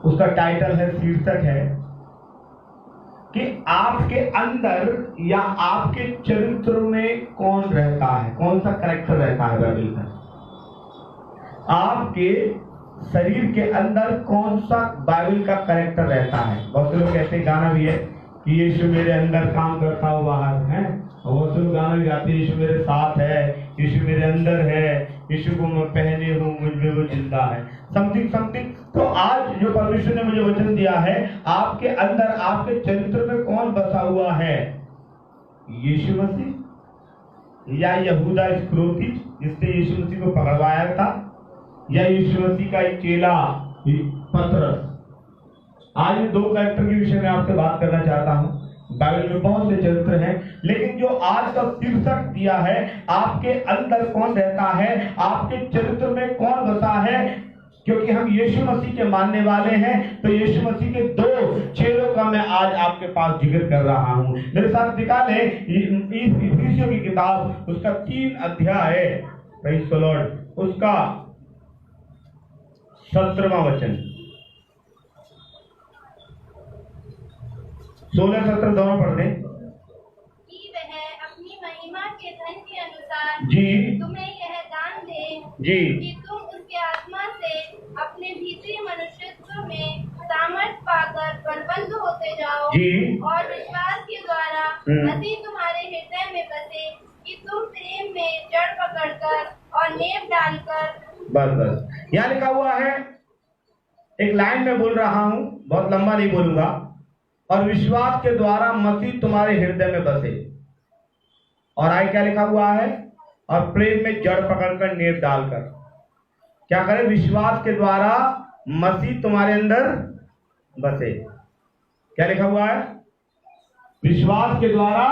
उसका टाइटल है, शीर्षक है कि आपके अंदर या आपके चरित्र में कौन रहता है, कौन सा कैरेक्टर रहता है बाइबल का। आपके शरीर के अंदर कौन सा बाइबल का कैरेक्टर रहता है। बहुत से लोग कहते हैं, गाना भी है कि यीशु मेरे अंदर काम करता हुआ बाहर है, और बहुत से लोग गाना भी गाते हैं, यीशु मेरे साथ है, यीशु मेरे अंदर है, यीशु को मैं पहने हूँ, मुझ में वो जिंदा है, समथिंग समथिंग। तो आज जो परमेश्वर ने मुझे वचन दिया है, आपके अंदर आपके चरित्र में कौन बसा हुआ है, यीशु मसीह या यहूदा इस्करियोती जिससे यीशु मसीह को पकड़वाया था, या यीशु मसीह का एक चेला पतरस। आज ये दो कैरेक्टर के विषय में आपसे बात करना चाहता हूं। बाइबल में बहुत से चरित्र हैं, लेकिन जो आज का शीर्षक दिया है, आपके अंदर कौन रहता है, आपके चरित्र में कौन बसा है। क्योंकि हम यीशु मसीह के मानने वाले हैं, तो यीशु मसीह के दो चेलों का मैं आज आपके पास जिक्र कर रहा हूं। मेरे साथ निकाले इफिसियों की किताब, उसका 3 अध्याय, प्रेज़ द लॉर्ड, उसका 17वां वचन, 16-17 दोनों पढ़ दें। कि वह अपनी महिमा के धन के अनुसार जी तुम्हें यह दान दे जी कि तुम उसके आत्मा से अपने भीतरी मनुष्यत्व में सामर्थ पाकर बलवन्त होते जाओ जी और विश्वास के द्वारा मसीह तुम्हारे हृदय में बसे, कि तुम प्रेम में जड़ पकड़कर और नेव डालकर। बस यहाँ लिखा हुआ है, एक लाइन में बोल रहा हूं, बहुत लंबा नहीं बोलूंगा। और विश्वास के द्वारा मसीह तुम्हारे हृदय में बसे, और आगे क्या लिखा हुआ है, और प्रेम में जड़ पकड़कर नींव डालकर क्या करें, विश्वास के द्वारा मसीह तुम्हारे अंदर बसे। क्या लिखा हुआ है, विश्वास के द्वारा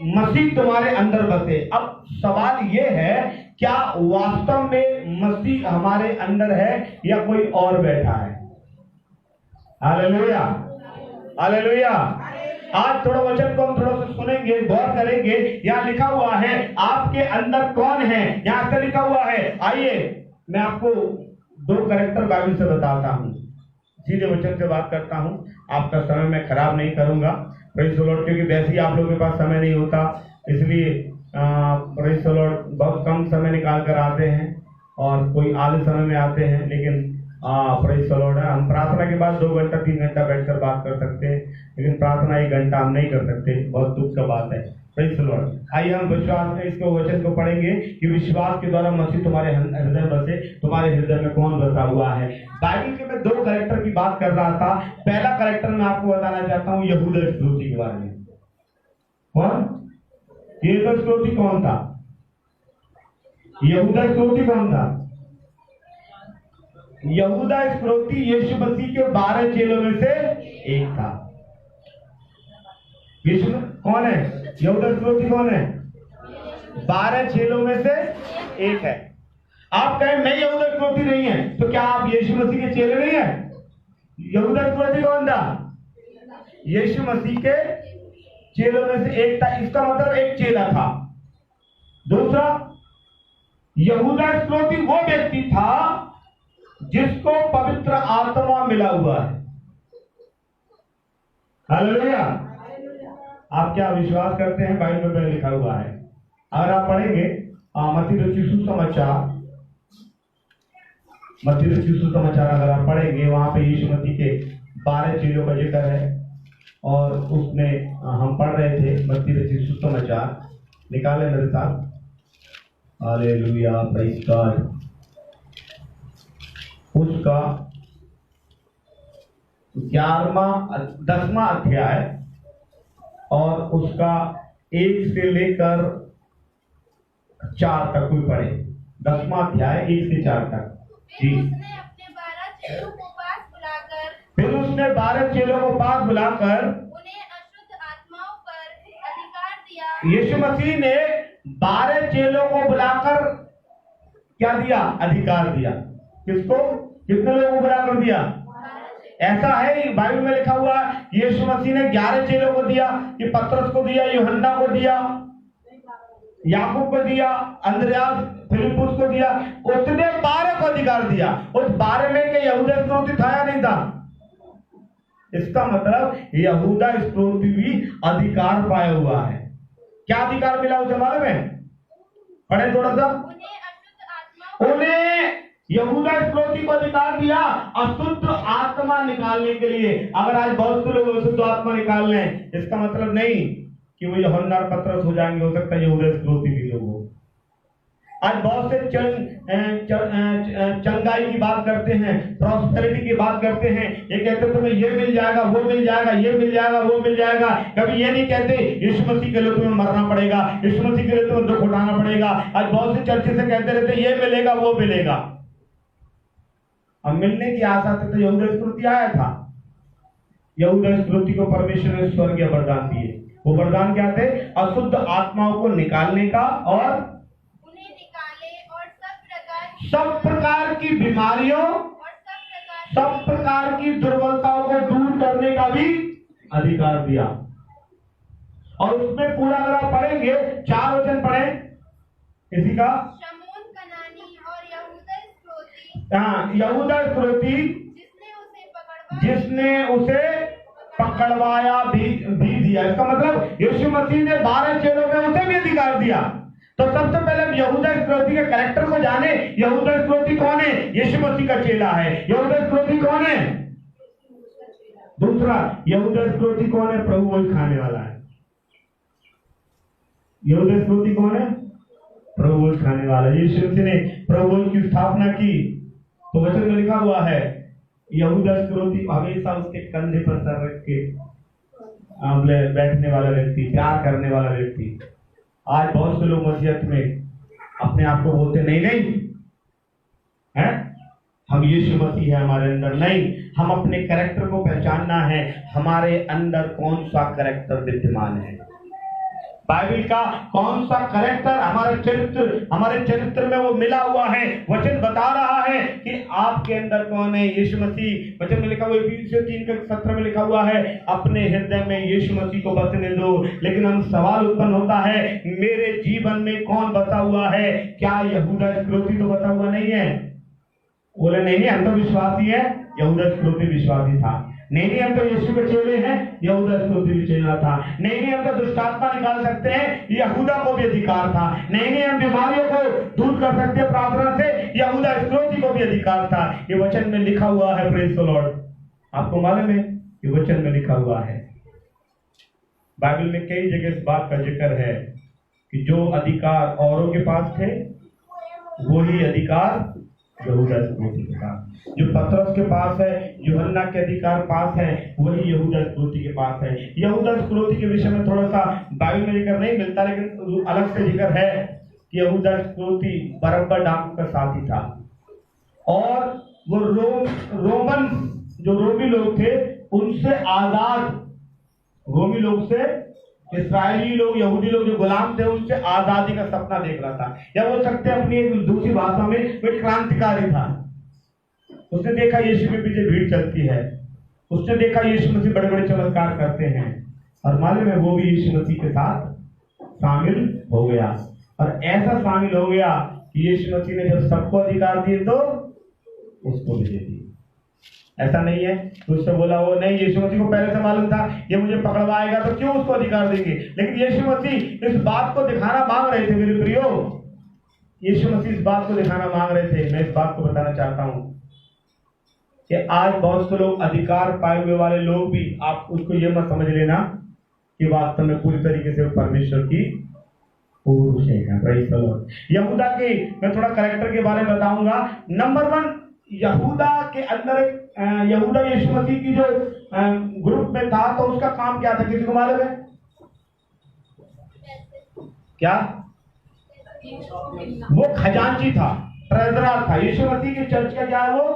मसीह तुम्हारे अंदर बसे। अब सवाल यह है, क्या वास्तव में मसीह हमारे अंदर है या कोई और बैठा है। Hallelujah, hallelujah. आज थोड़ा वचन को हम थोड़ा सा सुनेंगे, गौर करेंगे। यहाँ लिखा हुआ है आपके अंदर कौन है, यहाँ से लिखा हुआ है। आइए मैं आपको 2 कैरेक्टर बाइबल से बताता हूँ, सीधे वचन से बात करता हूँ। आपका समय मैं खराब नहीं करूंगा, प्रेज़ द लॉर्ड, क्योंकि वैसे ही आप लोगों के पास समय नहीं होता, इसलिए प्रेज़ द लॉर्ड बहुत कम समय निकाल कर आते हैं, और कोई आधे समय में आते हैं। लेकिन प्रेज़ द लॉर्ड, हम प्रार्थना के बाद 2 घंटा 3 घंटा बैठकर बात कर सकते हैं, लेकिन प्रार्थना 1 घंटा हम नहीं कर सकते, बहुत दुख का बात है। Praise the Lord. आइए हम विश्वास में इसको वचन को पढ़ेंगे कि विश्वास के द्वारा मसीह तुम्हारे हृदय बसे। तुम्हारे हृदय में कौन बसा हुआ है। बाइबल के मैं 2 कैरेक्टर की बात कर रहा था। पहला कैरेक्टर मैं आपको बताना चाहता हूँ यहूदा इस्करियोती के बारे में। कौन यहूदा इस्करियोती कौन था, यहूदा इस्करियोती कौन था। यहूदा इस्करियोती यीशु मसीह के 12 चेलों में से एक था। यीशु कौन है, यहूदा इस्करियोती कौन है, 12 चेलों में से एक है। आप कहें मैं यहूदा इस्करियोती नहीं है, तो क्या आप यीशु मसीह के चेले नहीं है। यहूदा इस्करियोती कौन था, यीशु मसीह के चेलों में से एक था, इसका मतलब एक चेला था। दूसरा, यहूदा इस्करियोती वो व्यक्ति था जिसको पवित्र आत्मा मिला हुआ है। हालेलुया। आप क्या विश्वास करते हैं, बाइबल में लिखा हुआ है। अगर आप पढ़ेंगे मत्ती रचित सुसमाचार, मत्ती रचित सुसमाचार अगर आप पढ़ेंगे, वहां पे यीशु मसीह के 12 चेलों का जिक्र है, और उसमें हम पढ़ रहे थे मत्ती रचित सुसमाचार, निकाले मेरे साथ। Hallelujah, praise God. उसका 10वां अध्याय और उसका 1 से लेकर 4 तक कोई पढ़े। 10वां अध्याय 1 से 4 तक। जी। फिर उसने अपने 12 चेलों को पास बुलाकर उन्हें अशुद्ध आत्माओं पर अधिकार दिया। यीशु मसीह ने 12 चेलों को बुलाकर क्या दिया, अधिकार दिया। किसको, कितने लोगों को बुलाकर दिया। ऐसा है बाइबल में लिखा हुआ, यीशु मसीह ने 11 चेलों को दिया, कि पतरस को दिया, यूहन्ना को दिया, याकूब को दिया, अंद्रयास, फिलिप्पुस को दिया। उसने 12 को अधिकार दिया। उस बारे में कि यहूदा इस्करियोती था या नहीं था? इसका मतलब यहूदा इस्करियोती भी अधिकार पाया हुआ है। क्या अधिकार मिला उसे मालूम है? पढ़े थोड़ा सा। उन्हें यहूदा इस्करियोती को अधिकार दिया अशुद्ध आत्मा निकालने के लिए। अगर आज बहुत से लोग अशुद्ध आत्मा निकाल लें, इसका मतलब नहीं कि वो यूहन्ना और पतरस हो जाएंगे। हो सकता है यहूदा इस्करियोती भी लोग हो। आज बहुत से चंगाई की बात करते हैं, प्रॉस्पेरिटी की बात करते हैं। ये कहते हैं तुम्हें ये मिल जाएगा, वो मिल जाएगा, ये मिल जाएगा, वो मिल जाएगा। कभी ये नहीं कहते यीशु मसीह के लिए तुम्हें मरना पड़ेगा, यीशु मसीह के लिए तुम्हें दुख उठाना पड़ेगा। आज बहुत से चर्च से कहते रहते हैं ये मिलेगा, वो मिलेगा। अब मिलने की आशा से तो यहूदा इस्करियोती आया था। यहूदा इस्करियोती को परमेश्वर ने स्वर्गीय वरदान दिए। वो वरदान क्या थे? अशुद्ध आत्माओं को निकालने का और सब प्रकार की बीमारियों, सब प्रकार की दुर्बलताओं को दूर करने का भी अधिकार दिया। और उसमें पूरा अगर आप पढ़ेंगे, 4 वचन पढ़े किसी का। शमून कनानी और यहूदा इस्करियोती, यहूदा इस्करियोती जिसने उसे पकड़वाया भी दिया। इसका मतलब यीशु मसीह ने 12 चेलों में उसे भी अधिकार दिया। तो सबसे पहले हम यहूदा इस्करियोती के कैरेक्टर को जाने। यहूदा इस्करियोती कौन है? यीशु मसीह का चेला है। यहूदा इस्करियोती कौन है? दूसरा, यहूदा इस्करियोती कौन है? प्रभु भोज खाने वाला है। यहूदा इस्करियोती कौन है? प्रभु भोज खाने वाला। यीशु मसीह ने प्रभु भोज की स्थापना की तो वचन में लिखा हुआ है यहूदा इस्करियोती हमेशा उसके कंधे पर सर रख के बैठने वाला व्यक्ति, प्यार करने वाला व्यक्ति। आज बहुत से लोग मसीहत में अपने आप को बोलते नहीं हैं, हम यीशु मसीह है हमारे अंदर। नहीं, हम अपने कैरेक्टर को पहचानना है। हमारे अंदर कौन सा कैरेक्टर विद्यमान है, बाइबल का कौन सा कैरेक्टर हमारे चरित्र में वो मिला हुआ है। वचन बता रहा है कि आपके अंदर कौन है। यीशु मसीह, वचन में लिखा हुआ है इफिसियों 3:17 में लिखा हुआ है अपने हृदय में यीशु मसीह को बसने दो। लेकिन हम सवाल उत्पन्न होता है मेरे जीवन में कौन बसा हुआ है? क्या यहूदा इस्करियोती तो बसा हुआ नहीं है? बोले नहीं, हम तो विश्वासी है। यहूदा इस्करियोती विश्वासी था। नहीं, हम तो यीशु के चेले हैं। यहूदा इस्करियोती भी चेला था। नहीं, हम तो दुष्टात्मा निकाल सकते हैं। यहूदा को भी अधिकार था। नहीं, हम बीमारियों को दूर कर सकते हैं प्रार्थना से। यहूदा इस्करियोती को भी अधिकार था। ये वचन में लिखा हुआ है। Praise the Lord. आपको मालूम है ये वचन में लिखा हुआ है। बाइबल में कई जगह इस बात का जिक्र है कि जो अधिकार औरों के पास थे वही अधिकार यहूदा इस्करियोती के पास। जो पतरस के पास है, यूहन्ना के अधिकार पास है, वही यहूदा इस्करियोती के पास है। यहूदा इस्करियोती के विषय में थोड़ा सा बाइबल में जिक्र नहीं मिलता, लेकिन अलग से जिक्र है कि यहूदा इस्करियोती बरअब्बा डाकू का साथी था। और वो रोमी लोग थे उनसे आजाद, रोमी लोग से इस्राएली लोग, यहूदी लोग जो गुलाम थे उनसे आजादी का सपना देख रहा था। या बोल सकते हैं अपनी एक दूसरी भाषा में वो क्रांतिकारी था। उसने देखा यीशु के पीछे भीड़ चलती है, उसने देखा यीशु मसीह बड़े बड़े चमत्कार करते हैं, और मालूम है वो भी यीशु मसीह के साथ शामिल हो गया। और ऐसा शामिल हो गया कि यीशु मसीह ने जब सबको अधिकार दिए तो उसको भी दे दिए। ऐसा नहीं है तो उससे बोला वो नहीं, यीशु मसीह को पहले से मालूम था ये मुझे पकड़वाएगा तो क्यों उसको अधिकार देंगे। लेकिन यीशु मसीह इस बात को दिखाना मांग रहे थे मेरे प्रियो, यीशु मसीह इस बात को दिखाना मांग रहे थे। मैं इस बात को बताना चाहता हूं कि आज बहुत से लोग अधिकार पाए हुए वाले लोग भी, आप उसको ये मत समझ लेना कि वास्तव में पूरी तरीके से परमेश्वर की पुरुष है। यहूदा के मैं थोड़ा कैरेक्टर के बारे में बताऊंगा। नंबर 1, यहूदा के अंदर यहूदा यीशु मसीह की जो ग्रुप में था तो उसका काम क्या था, किसी को मालूम है क्या? वो खजांची था, ट्रेजरर था। यीशु मसीह की चर्च का क्या है? वो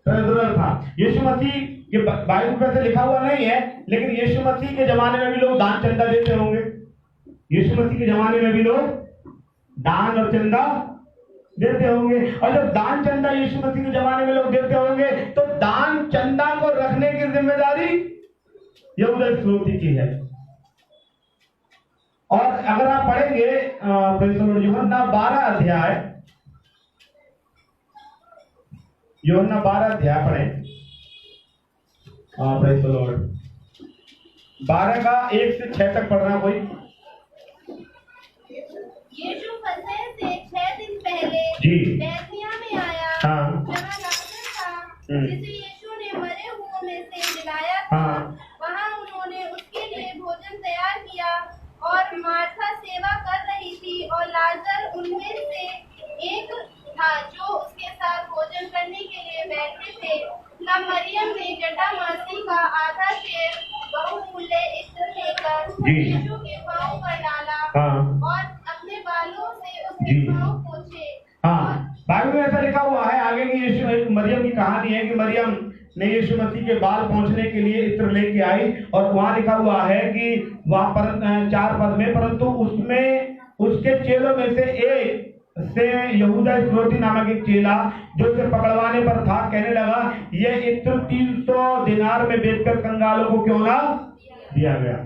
ट्रेजरर था। यीशु मसीह ये बाइबल में से लिखा हुआ नहीं है, लेकिन यीशु मसीह के जमाने में भी लोग दान चंदा देते होंगे। यीशु मसीह के जमाने में भी लोग दान और चंदा देते होंगे। और जब दान चंदा यीशु मसीह के जमाने में लोग देते होंगे तो दान चंदा को रखने की जिम्मेदारी यहूदा इस्करियोती की है। और अगर आप पढ़ेंगे यूहन्ना 12 अध्याय यूहन्ना 12 अध्याय पढ़ें। Praise the Lord. 12 का 1 से 6 तक पढ़ना कोई। यीशु फसह से 6 दिन पहले जी। बैतनिय्याह में आया, हाँ। जहाँ लाजर था, जिसे यीशु ने मरे हुओं में से जिलाया था। हाँ। वहाँ उन्होंने उसके लिए भोजन तैयार किया और मार्था सेवा कर रही थी और लाजर उनमें से एक था जो उसके साथ भोजन करने के लिए बैठे थे। तब मरियम ने जटामासी का आधा शेर बहुमूल्य इत्र लेकर यीशु के पाँव पर डाला। हाँ। और अपने बालों से उसके जी। पाँव पोंछे। हाँ, बाइबल में ऐसा लिखा हुआ है आगे की यीशु एक मरियम की कहानी है कि मरियम ने यीशु मसीह के बाल पहुंचने के लिए इत्र लेके आई, और वहां लिखा हुआ है कि वहां पर 4 पद में, परंतु उसमें उसके चेलों में से एक से यहूदा इस्करियोती नामक एक चेला जो उसे पकड़वाने पर था, कहने लगा ये इत्र 300 दिनार में बेचकर कंगालों को क्यों ना दिया गया।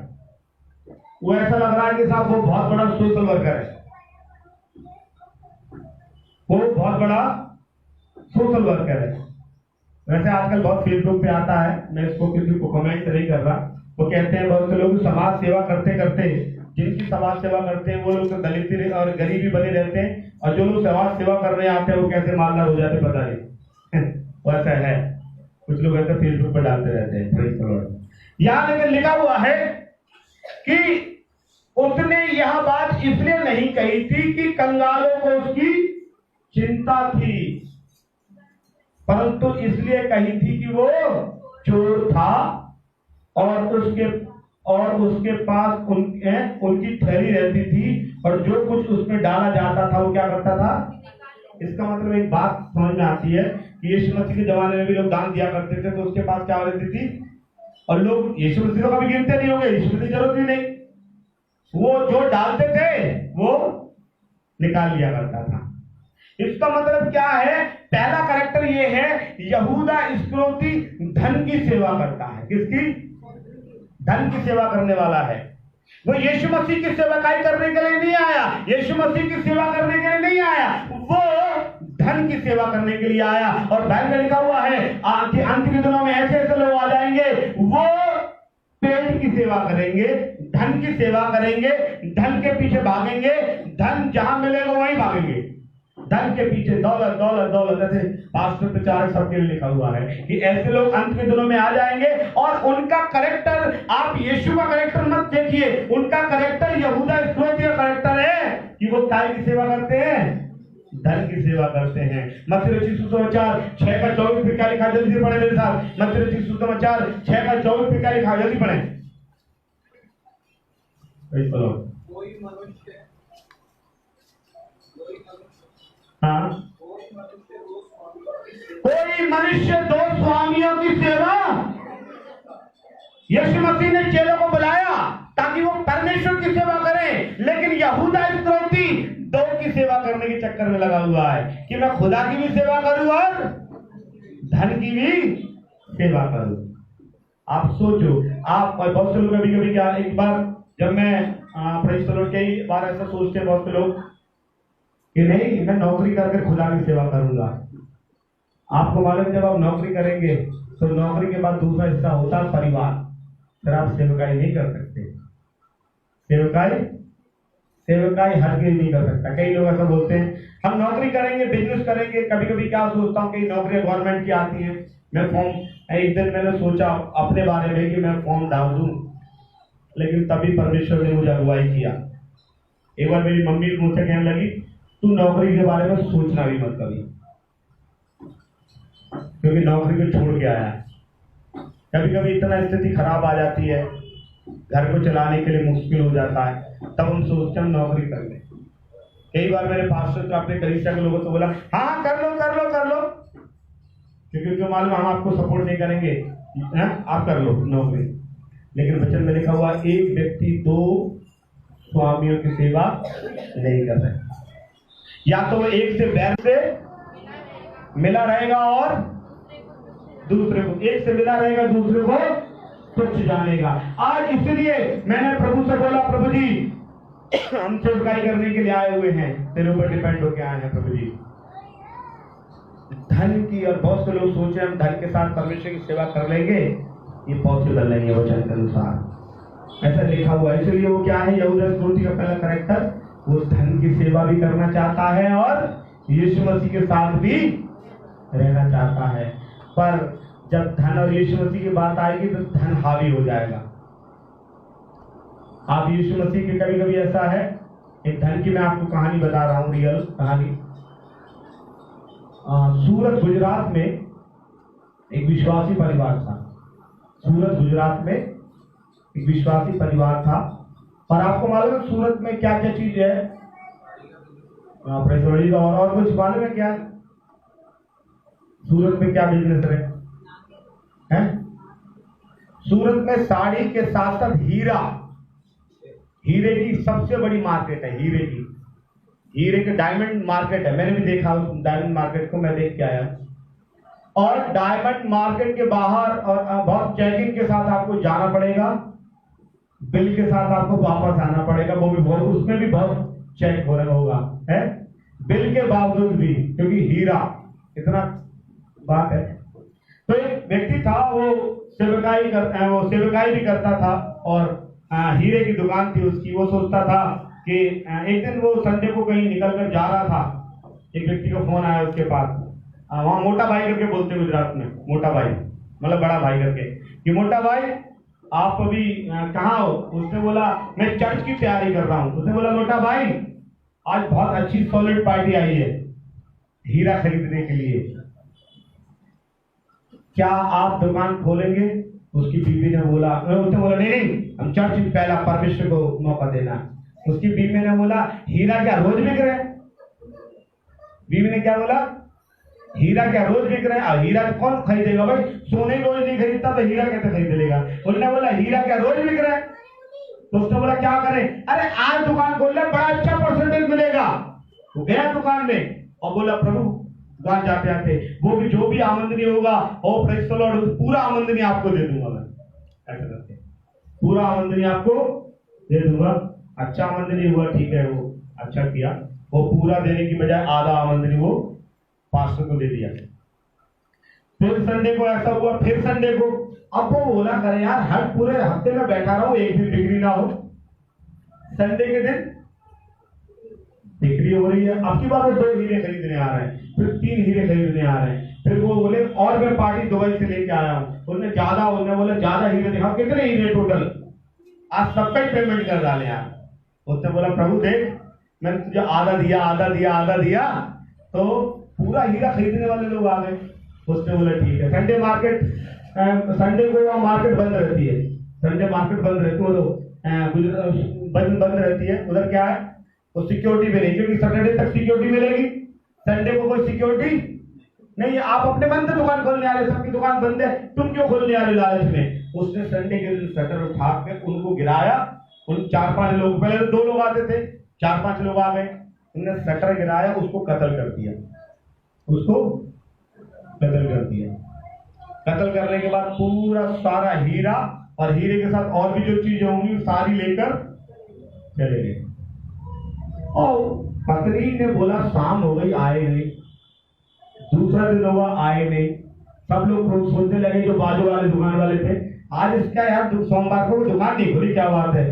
वो ऐसा लग रहा है कि साहब वो बहुत बड़ा सोशल वर्कर है, वो बहुत बड़ा सोशल वर्कर है। वैसे आजकल बहुत फेसबुक पे आता है, मैं इसको किसी को कमेंट नहीं कर रहा, वो कहते हैं बहुत से लोग समाज सेवा करते करते, जिनकी समाज सेवा करते हैं वो लोग तो दलित और गरीबी बने रहते हैं, और जो लोग समाज सेवा करने आते हैं वो कैसे मालदार हो जाते पता नहीं। वैसा है, कुछ लोग ऐसा फेसबुक पर डालते रहते हैं। यहाँ लेकिन लिखा हुआ है कि उसने यह बात इसलिए नहीं कही थी कि कंगालों को उसकी चिंता थी, परंतु इसलिए कही थी कि वो चोर था और उसके पास उनकी ठहरी रहती थी, और जो कुछ उसमें डाला जाता था वो क्या करता था। इसका मतलब एक बात समझ में आती है कि यीशु मसीह के जमाने में भी लोग दान दिया करते थे, तो उसके पास क्या रहती थी, और लोग यीशु मसीह को कभी गिनते नहीं होंगे, यीशु मसीह की जरूरत ही नहीं, वो जो डालते थे वो निकाल लिया करता था। इसका मतलब क्या है, पहला कैरेक्टर ये है, यहूदा इस्करियोती धन की सेवा करता है। किसकी? धन की सेवा करने वाला है। वो यीशु मसीह की सेवाकाई करने के लिए नहीं आया, यीशु मसीह की सेवा करने के लिए नहीं आया, वो धन की सेवा करने के लिए आया। और बाइबल में लिखा हुआ है कि अंत के दिनों में ऐसे ऐसे लोग आ जाएंगे, वो पेट की सेवा करेंगे, धन की सेवा करेंगे, धन के पीछे भागेंगे, धन जहां मिलेगा वहीं भागेंगे, धन के पीछे दौलत दौलत दौलत। ऐसे पास्टर प्रचारक सबके लिए लिखा हुआ है कि ऐसे लोग अंत के दिनों में आ जाएंगे, और उनका कैरेक्टर, आप यीशु का कैरेक्टर मत देखिए, उनका कैरेक्टर यहूदा इस्करियोती का कैरेक्टर है कि वो काय की सेवा करते हैं, धन की सेवा करते हैं। मत्ती रचित सुसमाचार 6 का 24 पे क्या लिखा, जल्दी से पढ़े मेरे साथ। मत्ती रचित सुसमाचार 6 का 24 पे क्या लिखा, जल्दी पढ़े। हाँ, कोई मनुष्य 2 स्वामियों की सेवा। यीशु मसीह ने चेलों को बुलाया ताकि वो परमेश्वर की सेवा करें, लेकिन यहूदा इस्करियोती 2 की सेवा करने के चक्कर में लगा हुआ है कि मैं खुदा की भी सेवा करूं और धन की भी सेवा करूं। आप सोचो, आप बहुत से लोग कभी कभी क्या, एक बार जब मैं प्रेज़ द लॉर्ड कई बार ऐसा सोचते हैं बहुत से लोग कि नहीं, मैं नौकरी करके खुदा की सेवा करूंगा। आपको मालूम, जब आप नौकरी करेंगे तो नौकरी के बाद दूसरा हिस्सा होता है परिवार, फिर आप सेवकाई नहीं कर सकते। सेवकाई हर कोई नहीं कर सकता। कई लोग ऐसा बोलते हैं हम नौकरी करेंगे, बिजनेस करेंगे। कभी कभी क्या सोचता हूँ, कई नौकरियां गवर्नमेंट की आती हैं, मैं फॉर्म, एक दिन मैंने सोचा अपने बारे में कि मैं फॉर्म डाल दूं, लेकिन तभी परमेश्वर ने मुझे अगुवाई किया। एक बार मेरी मम्मी मुझसे कहने लगी, तू नौकरी के बारे में सोचना भी मत कभी, क्योंकि नौकरी को छोड़ के आया। कभी कभी इतना स्थिति खराब आ जाती है, घर को चलाने के लिए मुश्किल हो जाता है, तब हम सोचते हैं नौकरी कर लें। कई बार मेरे पास्टर तो अपने कलीसिया के लोगों से बोला, हाँ कर लो कर लो कर लो, क्योंकि जो मालूम हम आपको सपोर्ट नहीं करेंगे, आप कर लो नौकरी। लेकिन वचन में लिखा हुआ, एक व्यक्ति 2 स्वामियों की सेवा नहीं कर रहे, या तो वो एक से बैर से मिला रहेगा और दूसरे को, एक से मिला रहेगा दूसरे को तुच्छ जानेगा। आज इसलिए मैंने प्रभु से बोला, प्रभु जी हम सेवकाई करने के लिए आए हुए हैं, तेरे ऊपर डिपेंड होके आए हैं प्रभु जी। धन की, और बहुत से लोग सोचे हम धन के साथ परमेश्वर की सेवा कर लेंगे, ये पॉसिबल नहीं है वचन के अनुसार। ऐसा लिखा हुआ है। इसलिए वो क्या है, यहूदा इस्करियोती का पहला कैरेक्टर, वो धन की सेवा भी करना चाहता है और यीशु मसीह के साथ भी रहना चाहता है। पर जब धन और यीशु मसीह की बात आएगी तो धन हावी हो जाएगा। आप यीशु मसीह के, कभी कभी ऐसा है, एक धन की मैं आपको कहानी बता रहा हूं, रियल कहानी। सूरत गुजरात में एक विश्वासी परिवार था। सूरत गुजरात में एक विश्वासी परिवार था। और आपको मालूम है सूरत में क्या क्या चीज है? और कुछ मालूम है क्या? सूरत में क्या बिजनेस है? सूरत में साड़ी के साथ साथ हीरे की सबसे बड़ी मार्केट है। हीरे के डायमंड मार्केट है। मैंने भी देखा उस डायमंड मार्केट को, मैं देख के आया। और डायमंड मार्केट के बाहर और बहुत चेकिंग के साथ आपको जाना पड़ेगा, बिल के साथ आपको वापस आना पड़ेगा। वो भी बहुत, उसमें भी बहुत चेक हो रहा होगा है, बिल के बावजूद भी, क्योंकि हीरा इतना बात है। तो एक व्यक्ति था, वो सेवकाई भी करता था और हीरे की दुकान थी उसकी। वो सोचता था कि एक दिन वो संडे को कहीं निकल कर जा रहा था, एक व्यक्ति का फोन आया उसके पास। वहां मोटा भाई करके बोलते गुजरात में, मोटा भाई मतलब बड़ा भाई करके, कि मोटा भाई आप अभी कहाँ हो? उसने बोला मैं चर्च की तैयारी कर रहा हूँ। उसने बोला मोटा भाई आज बहुत अच्छी सॉलिड पार्टी आई है हीरा खरीदने के लिए, क्या आप दुकान खोलेंगे? उसकी बीवी ने बोला, उसने बोला नहीं, हम चर्च पहला परमेश्वर को मौका देना। उसकी बीवी ने बोला हीरा क्या रोज बिक रहे? बीवी ने क्या बोला? हीरा क्या रोज बिक रहे हैं? हीरा कौन खरीदेगा भाई? सोने रोज नहीं खरीदता तो हीरा कैसे खरीद लेगा? उन्होंने बोला हीरा क्या रोज बिक रहा है? तो उसने बोला क्या करें? अरे आज दुकान खोल ले, बड़ा अच्छा परसेंटेज मिलेगा। वो गया दुकान में और बोला प्रभु, दुकान जाते आते वो भी जो भी आमदनी होगा, ओ प्रेज़ द लॉर्ड, पूरा आमदनी आपको दे दूंगा मैं। ऐसा करते पूरा आमदनी आपको दे दूंगा। अच्छा आमदनी हुआ, ठीक है, वो अच्छा किया। वो पूरा देने की बजाय आधा आमदनी वो पास्टर को दे दिया। फिर संडे को ऐसा हुआ, फिर संडे को अब वो बोला करे यार हर पूरे हफ्ते में बैठा रहा हूं, एक भी बिक्री ना हो। संडे के दिन बिक्री हो रही है। अब की बार वो 2 हीरे खरीदने आ रहे हैं, फिर 3 हीरे खरीदने आ रहे हैं। फिर वो बोले और मैं पार्टी दुबई से लेके आया हूँ। उन्होंने बोला ज्यादा हीरे दिखाओ, कितने हीरे टोटल? आज सबका ही पेमेंट कर डाले यार। उसने बोला प्रभु देख, मैंने तुझे आधा दिया तो पूरा हीरा खरीदने वाले लोग आ गए। उसने बोला ठीक है। संडे को वहाँ मार्केट बंद रहती है। संडे मार्केट बंद रहती है, बंद रहती है। उधर क्या है, वो सिक्योरिटी भी नहीं, क्योंकि सैटरडे तक सिक्योरिटी मिलेगी, संडे को कोई सिक्योरिटी नहीं है। आप अपने मन से दुकान खोलने आ रहे, सबकी दुकान बंद है, तुम क्यों खोलने आ रहे लालच में? उसने संडे के दिन शटर उठा के उनको गिराया। उन 4-5 लोग, पहले 2 लोग आते थे, 4-5 लोग आ गए, उन्होंने शटर गिराया, उसको कत्ल कर दिया। कत्ल करने के बाद पूरा सारा हीरा और हीरे के साथ और भी जो चीजें होंगी सारी लेकर चले गए। और पत्नी ने बोला शाम हो गई, आए नहीं। दूसरा दिन होगा, आए नहीं। सब लोग सोचने लगे, जो बाजू वाले दुकान वाले थे, आज इसका यार सोमवार को दुकान नहीं खुली, क्या बात है?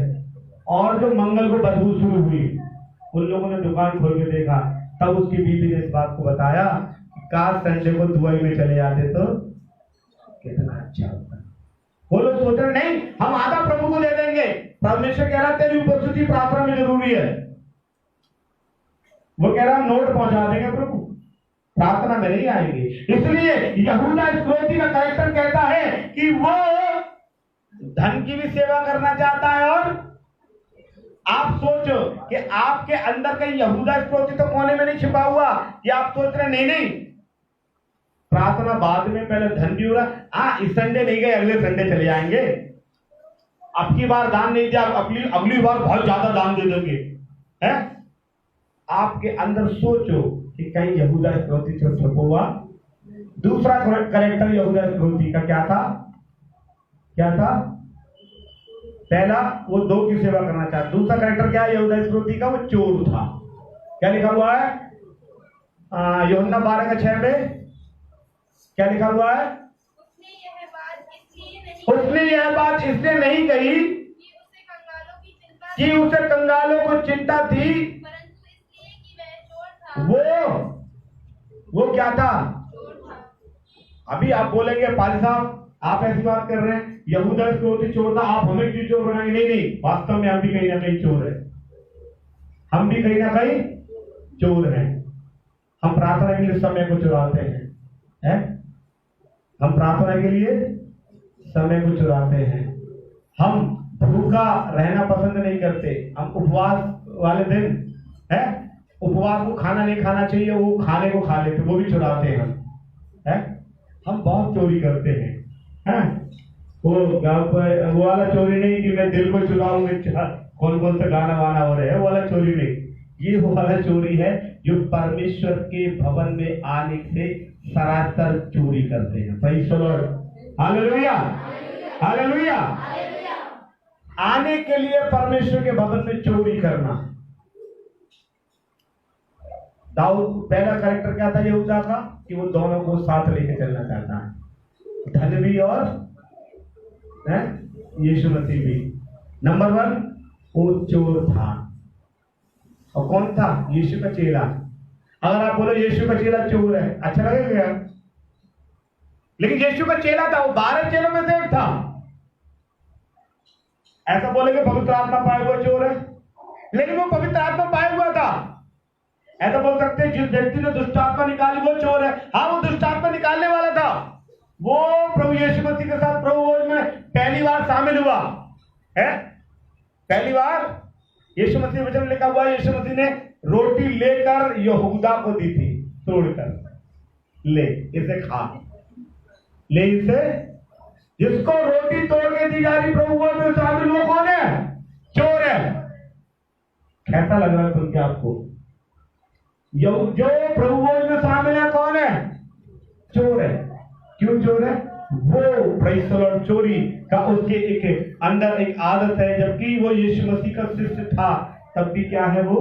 और जो मंगल को बदबू शुरू हुई, उन लोगों ने दुकान खोल के देखा। तब उसकी बीवी ने इस बात को बताया, काश संडे को दुबई में चले जाते तो कितना अच्छा होता। वो लोग सोच रहे नहीं, हम आधा प्रभु को दे देंगे। परमेश्वर कह रहा तेरी उपस्थिति प्रार्थना में जरूरी है। वो कह रहा हम नोट पहुंचा देंगे, प्रभु प्रार्थना में नहीं आएंगे। इसलिए यहूदा इस्करियोती का कैरेक्टर कहता है कि वो धन की भी सेवा करना चाहता है। और आप सोचो कि आपके अंदर का यहूदा इस्करियोती तो कोने में नहीं छिपा हुआ कि आप सोच रहे नहीं प्रार्थना बाद में, पहले धन भी हो रहा। इस संडे नहीं गए, अगले संडे चले जाएंगे। अब की बार दान नहीं दिया, अगली बार बहुत ज्यादा दान दे देंगे, है? आपके अंदर सोचो कि कहीं यहूदा इस्करियोती से छुपा हुआ। दूसरा कैरेक्टर यहूदा इस्करियोती का क्या था? पहला, वो 2 की सेवा करना चाहता। दूसरा कैरेक्टर क्या है यहूदा इस्करियोती का? वो चोर था। क्या लिखा हुआ है यूहन्ना 12:6 में? क्या लिखा हुआ है? उसने यह बात इसलिए नहीं कही कि उसे कंगालों को चिंता थी, परंतु इसलिए कि वह चोर था। वो क्या था? चोर था। अभी आप बोलेंगे पाली साहब आप ऐसी बात कर रहे हैं, यहूदा इस्करियोती चोर था, आप हमें क्यों चोर बनाएंगे? नहीं, वास्तव में हम भी कहीं ना कहीं चोर है। हम भी कहीं ना कहीं चोर हैं। हम प्रार्थना के लिए समय को चुराते हैं, हम प्रार्थना के लिए समय को चुराते हैं। हम भूखा रहना पसंद नहीं करते। हम उपवास वाले दिन है, उपवास को खाना नहीं खाना चाहिए, वो खाने को खा लेते, वो भी चुराते हैं हम बहुत चोरी करते हैं। वो वाला चोरी नहीं कि मैं दिल को चुराऊंगा, कौन कौन सा गाना वाना हो रहे हैं, वो वाला चोरी नहीं। ये वो वाला चोरी है जो परमेश्वर के भवन में आने से सरासर चोरी करते हैं। Praise the Lord, hallelujah, hallelujah. आने के लिए परमेश्वर के भवन में चोरी करना। दाऊद पहला कैरेक्टर क्या था यहूदा का? कि वो दोनों को साथ लेके चलना चाहता है, धन भी और यीशु मसीह भी। नंबर 1 वो चोर था। और कौन था? यीशु का चेला। अगर आप बोलो यीशु का चेला चोर है, अच्छा लगेगा? लेकिन यीशु का चेला था, वो 12 चेलों में से एक था। ऐसा बोलेंगे पवित्र आत्मा पाए हुआ चोर है, लेकिन वो पवित्र आत्मा पाए हुआ था। ऐसा बोल सकते हैं जिस व्यक्ति ने दुष्ट आत्मा निकाली वो चोर है। हाँ, वो दुष्ट आत्मा निकालने वाला था। वो प्रभु यीशु मसीह के साथ प्रभु भोज में पहली बार शामिल हुआ है। पहली बार यीशु मसीह वचन लिखा हुआ है, यीशु मसीह ने रोटी लेकर यहूदा को दी थी, तोड़कर, ले इसे खा, ले इसे। जिसको रोटी तोड़ के दी जा रही प्रभु भोज में शामिल, वो कौन है? चोर है। कैसा लग रहा है सुन के आपको? जो प्रभु भोज में शामिल है कौन है? चोर है। क्यों चोर है? वो प्रेज़ द लॉर्ड चोरी का उसके एक अंदर एक आदत है। जबकि वो यीशु मसीह का शिष्य था, तब भी क्या है? वो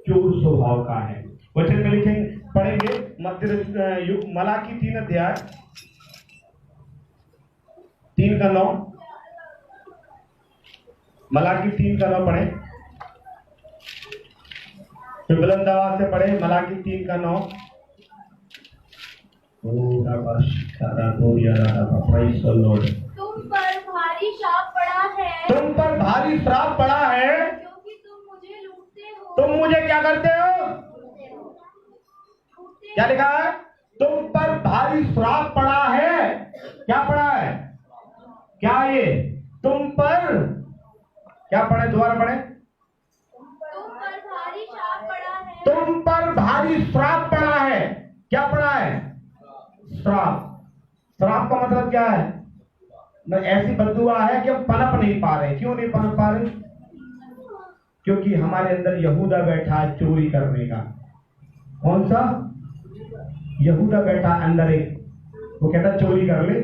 चोर स्वभाव का है। वचन में लिखेंगे, पढ़ेंगे मलाकी 3 अध्याय 3 का 9। मलाकी 3 का 9 पढ़े, बुलंद आवाज से पढ़े। मलाकी 3 का 9। Praise the Lord. तुम पर भारी श्राप पड़ा है, तुम पर भारी श्राप पड़ा है, क्योंकि तुम मुझे लूटते हो। तुम मुझे क्या करते हो? क्या लिखा है? तुम पर भारी श्राप पड़ा है। क्या पड़ा है? क्या ये? तुम पर क्या पढ़े? दोबारा पढ़े। तुम पर भारी श्राप पड़ा है। तुम पर भारी श्राप पड़ा है। क्या पड़ा है? श्राप। श्राप का मतलब क्या है? ऐसी बद्दुआ है कि हम पनप नहीं पा रहे। क्यों नहीं पनप पा रहे? क्योंकि हमारे अंदर यहूदा बैठा है चोरी करने का। कौन सा? यहूदा बैठा अंदर एक, वो कहता चोरी कर ले,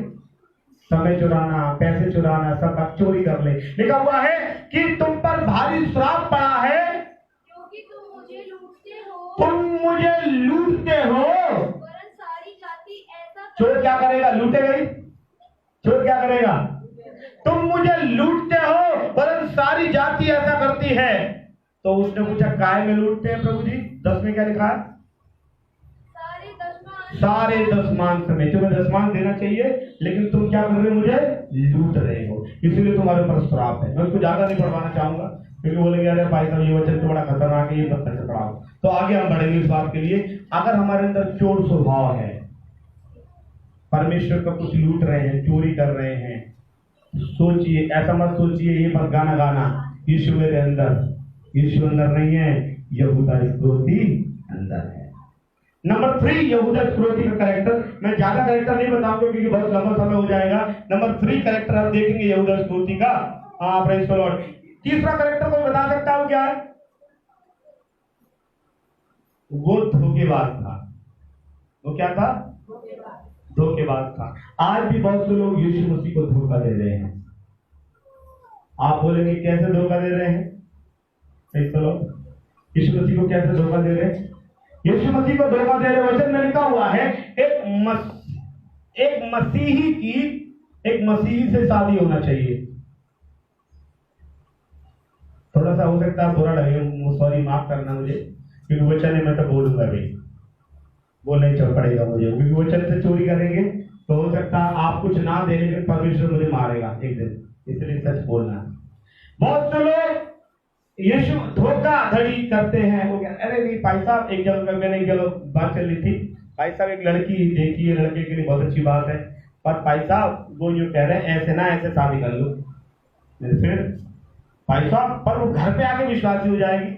समय चुराना, पैसे चुराना, सब आप चोरी कर ले। लिखा हुआ है कि तुम पर भारी श्राप पड़ा है, क्योंकि तुम मुझे लूटते हो। तुम मुझे लूटते हो। वरन सारी जाति ऐसा चोर क्या करेगा? लूटेगा ही। चोर क्या करेगा? तुम मुझे लूटते हो, वरन सारी जाति ऐसा करती है। तो उसने पूछा काय में लूटते हैं प्रभु जी? 10 में क्या लिखा है? सारे दशमांश में। तुम्हें दशमांश देना चाहिए, लेकिन तुम क्या कर रहे हो? मुझे लूट रहे हो, इसीलिए तुम्हारे ऊपर श्राप है। मैं उसको ज्यादा नहीं पढ़वाना चाहूंगा, क्योंकि बोलेंगे अरे भाई साहब ये वचन तो बड़ा खतरनाक है, ये मत पढ़ाओ। तो आगे हम बढ़ेंगे इस बात के लिए। अगर हमारे अंदर चोर स्वभाव है, परमेश्वर का कुछ लूट रहे हैं, चोरी कर रहे हैं, सोचिए, ऐसा मत सोचिए ये पर गाना गाना यीशु मेरे अंदर। यीशु अंदर नहीं है, यहूदा इस्करियोती अंदर है। नंबर 3 यहूदा इस्करियोती का कैरेक्टर। मैं ज्यादा कैरेक्टर नहीं बताऊंगा क्योंकि बहुत लंबा समय हो जाएगा। नंबर 3 कैरेक्टर आप देखेंगे यहूदा इस्करियोती का। Praise the Lord. तीसरा कैरेक्टर कोई बता सकता हो क्या है? वो धोखेबाज था। वो क्या था? धोखेबाज था। आज भी बहुत से लोग यीशु मसीह को धोखा दे रहे हैं। आप बोलेंगे कैसे धोखा दे रहे हैं? यीशु मसीह को कैसे धोखा दे रहे हैं? यीशु मसीह को धोखा दे रहे वचन में लिखा हुआ है, एक एक मसीही से शादी होना चाहिए। थोड़ा सा हो सकता है बुरा लगे, सॉरी माफ करना मुझे, क्योंकि वचन है, मैं तो बोलूंगा भाई, बोलना ही पड़ेगा मुझे, क्योंकि वचन से चोरी करेंगे तो हो सकता है आप कुछ ना दे, लेकिन परमेश्वर मुझे मारेगा एक दिन, इसलिए सच बोलना। बहुत से लोग यीशु धोखाधड़ी करते हैं। वो अरे नहीं भाई साहब, एक जगह मैंने एक जगह बात चल रही थी, भाई साहब एक लड़की देखी है, लड़के के लिए बहुत अच्छी बात है, पर भाई साहब वो यूँ कह रहे हैं ऐसे ना ऐसे शादी कर लो। फिर भाई साहब पर वो घर पे आके विश्वासी हो जाएगी।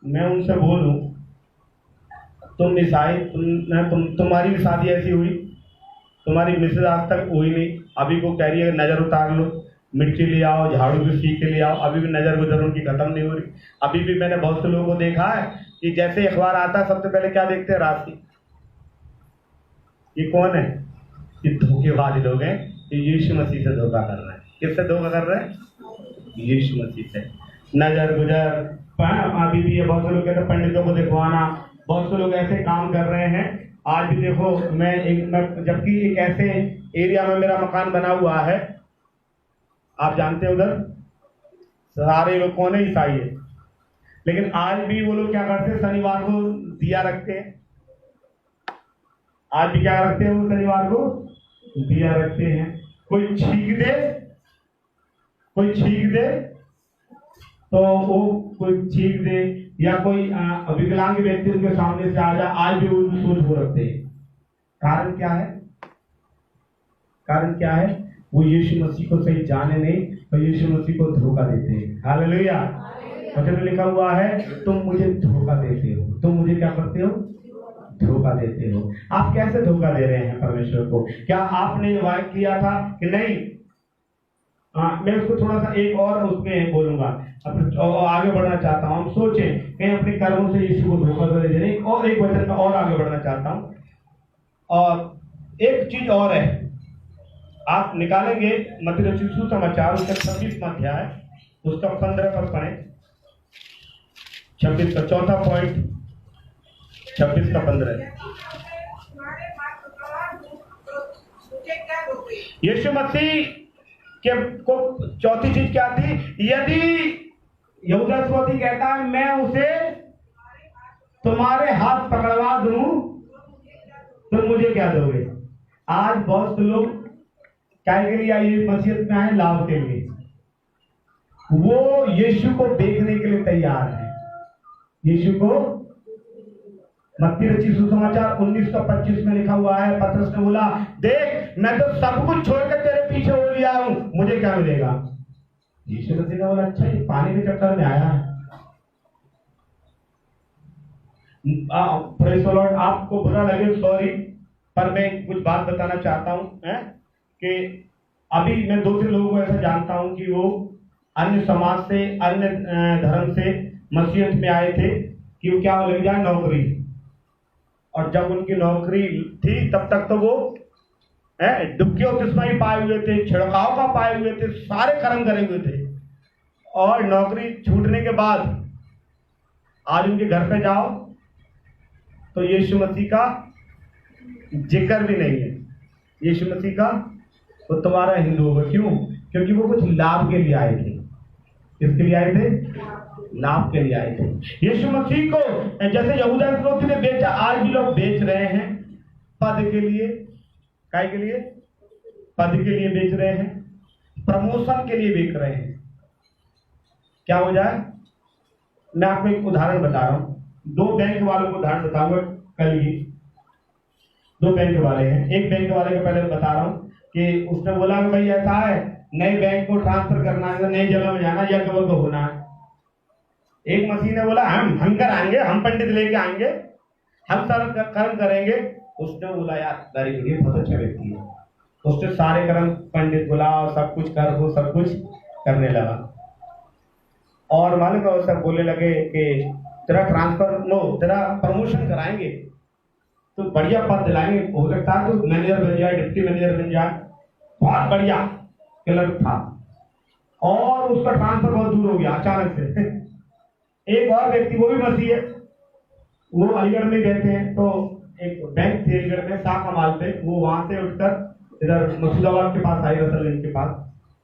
मैं उनसे बोलूं तुम ईसाई, तुम्हारी भी शादी ऐसी हुई, तुम्हारी मिसेज आज तक हुई नहीं, अभी को कह रही है नजर उतार लो, मिर्ची ले आओ, झाड़ू भी सीख के ले आओ, अभी भी नजर गुजर उनकी खत्म नहीं हो रही। अभी भी मैंने बहुत से लोगों को देखा है कि जैसे अखबार आता है सबसे पहले क्या देखते हैं, राशि। ये कौन है? ये धोखेबाज लोग हैं, ये यीशु मसीह से धोखा कर रहे हैं। किससे धोखा कर रहे हैं? यीशु मसीह से। नजर गुजर अभी भी ये बहुत से लोग कहते हैं पंडितों को दिखवाना, बहुत से लोग ऐसे काम कर रहे हैं। आज भी देखो मैं जबकि एक ऐसे एरिया में मेरा मकान बना हुआ है, आप जानते हैं उधर सारे लोग कौन है, ईसाई है, लेकिन आज भी वो लोग क्या करते हैं, शनिवार को दिया रखते हैं। आज भी क्या रखते हैं वो, शनिवार को दिया रखते हैं। कोई छींक दे तो वो कोई छींक दे, या कोई विकलांग व्यक्ति उनके सामने से आ जाए, आज भी वो सोच वो रखते हैं। कारण क्या है? वो यीशु मसीह को सही जाने नहीं, तो यीशु मसीह को धोखा देते हैं। हालेलुया। वचन में लिखा हुआ है तुम मुझे धोखा देते हो, तुम मुझे क्या करते हो? धोखा देते हो। आप कैसे धोखा दे रहे हैं परमेश्वर को? क्या आपने वायदा किया था कि नहीं? मैं उसको थोड़ा सा एक और उसमें बोलूंगा, आगे बढ़ना चाहता हूँ। हम सोचें कहीं अपने कर्मों से यीशु को धोखा दे देने, और एक वचन में और आगे बढ़ना चाहता हूँ। और एक चीज और है, आप निकालेंगे मत्ती रचित सुसमाचार उसका 26वां अध्याय, उसका 15 पद पढ़ें। 26 का चौथा पॉइंट, 26 का 15। यीशु मसीह को चौथी चीज क्या थी? यदि यहूदा इस्करियोती कहता है मैं उसे तुम्हारे हाथ पकड़वा दूं तो मुझे क्या दोगे? आज बहुत से लोग क्या के लिए आए मसीहत में आए? लाभ के लिए। वो यीशु को देखने के लिए तैयार है। यीशु को मत्ती रचित सुसमाचार 19:25 में लिखा हुआ है, पतरस ने बोला देख मैं तो सब कुछ छोड़कर तेरे पीछे हो लिया हूं, मुझे क्या मिलेगा? यीशु मसीह ने बोला अच्छा ये पानी के चक्कर में आया है। Praise the Lord. आपको बुरा लगे सॉरी, पर मैं कुछ बात बताना चाहता हूं कि अभी मैं 2-3 लोगों को ऐसा जानता हूं कि वो अन्य समाज से, अन्य धर्म से मसीहत में आए थे कि वो क्या लग जाए, नौकरी। और जब उनकी नौकरी थी तब तक तो वो डुबकी और तिस्मा ही पाए हुए थे, छिड़काव का पाए हुए थे, सारे कर्म करे हुए थे। और नौकरी छूटने के बाद आज उनके घर पे जाओ तो यीशु मसीह का जिक्र भी नहीं है। यीशु मसीह का तो तुम्हारा हिंदू होगा। क्यों? क्योंकि वो कुछ लाभ के लिए आए थे। किसके लिए आए थे? लाभ के लिए आए थे। यीशु मसीह को जैसे यहूदा इस्करियोती ने बेचा, आज भी लोग बेच रहे हैं पद के लिए। काय के लिए? पद के लिए बेच रहे हैं, प्रमोशन के लिए बेच रहे हैं। क्या हो जाए? मैं आपको एक उदाहरण बता रहा हूं। 2 बैंक वालों को उदाहरण बताऊंगा कल ही। 2 बैंक वाले हैं। एक बैंक वाले को पहले बता रहा हूं कि उसने बोला कि भाई ऐसा है नए बैंक को ट्रांसफर करना है, नई जगह में जाना, यज्ञ वज्ञ होना है। एक मसीह ने बोला हम कराएंगे, हम पंडित लेके आएंगे, हम सारा कर्म करेंगे। उसने बोला यार वेरी गुड, ये बहुत अच्छा व्यक्ति है। उसने सारे कर्म पंडित बुलाओ, सब कुछ कर वो सब कुछ करने लगा। और मालूम है सब बोलने लगे कि तेरा ट्रांसफर तेरा प्रमोशन कराएंगे तो बढ़िया पद दिलाएंगे, हो सकता है तो मैनेजर बन जाए, डिप्टी मैनेजर बन जाए। बहुत बढ़िया क्लर्क था और उसका ट्रांसफर बहुत दूर हो गया अचानक से। एक और व्यक्ति, वो भी मसीह है, वो अलीगढ़ में रहते हैं, तो एक बैंक थी अलीगढ़ में शाह कमाल पे, वो वहां से उठकर इधर मुर्शिदाबाद के पास आई, रसलगंज के पास।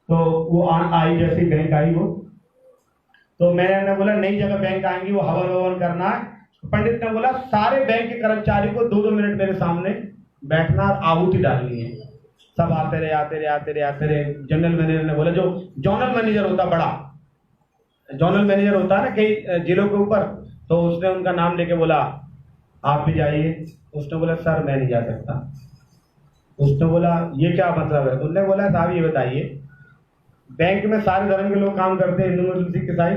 तो वो आई जैसे बैंक आई वो, तो मैंने बोला नई जगह बैंक आएंगी, वो हवन ववन करना है। पंडित ने बोला सारे बैंक के कर्मचारी को 2-2 मिनट मेरे सामने बैठना और आहुति डालनी है। सब आते रहे। जनरल मैनेजर ने बोला, जो जोनल मैनेजर होता, बड़ा जोनल मैनेजर होता है ना कई जिलों के ऊपर, तो उसने उनका नाम लेके बोला आप भी जाइए। उसने बोला सर मैं नहीं जा सकता। उसने बोला ये क्या मतलब है? उन्होंने बोला साहब ये बताइए, बैंक में सारे धर्म के लोग काम करते हैं, हिंदू मुस्लिम सिख ईसाई,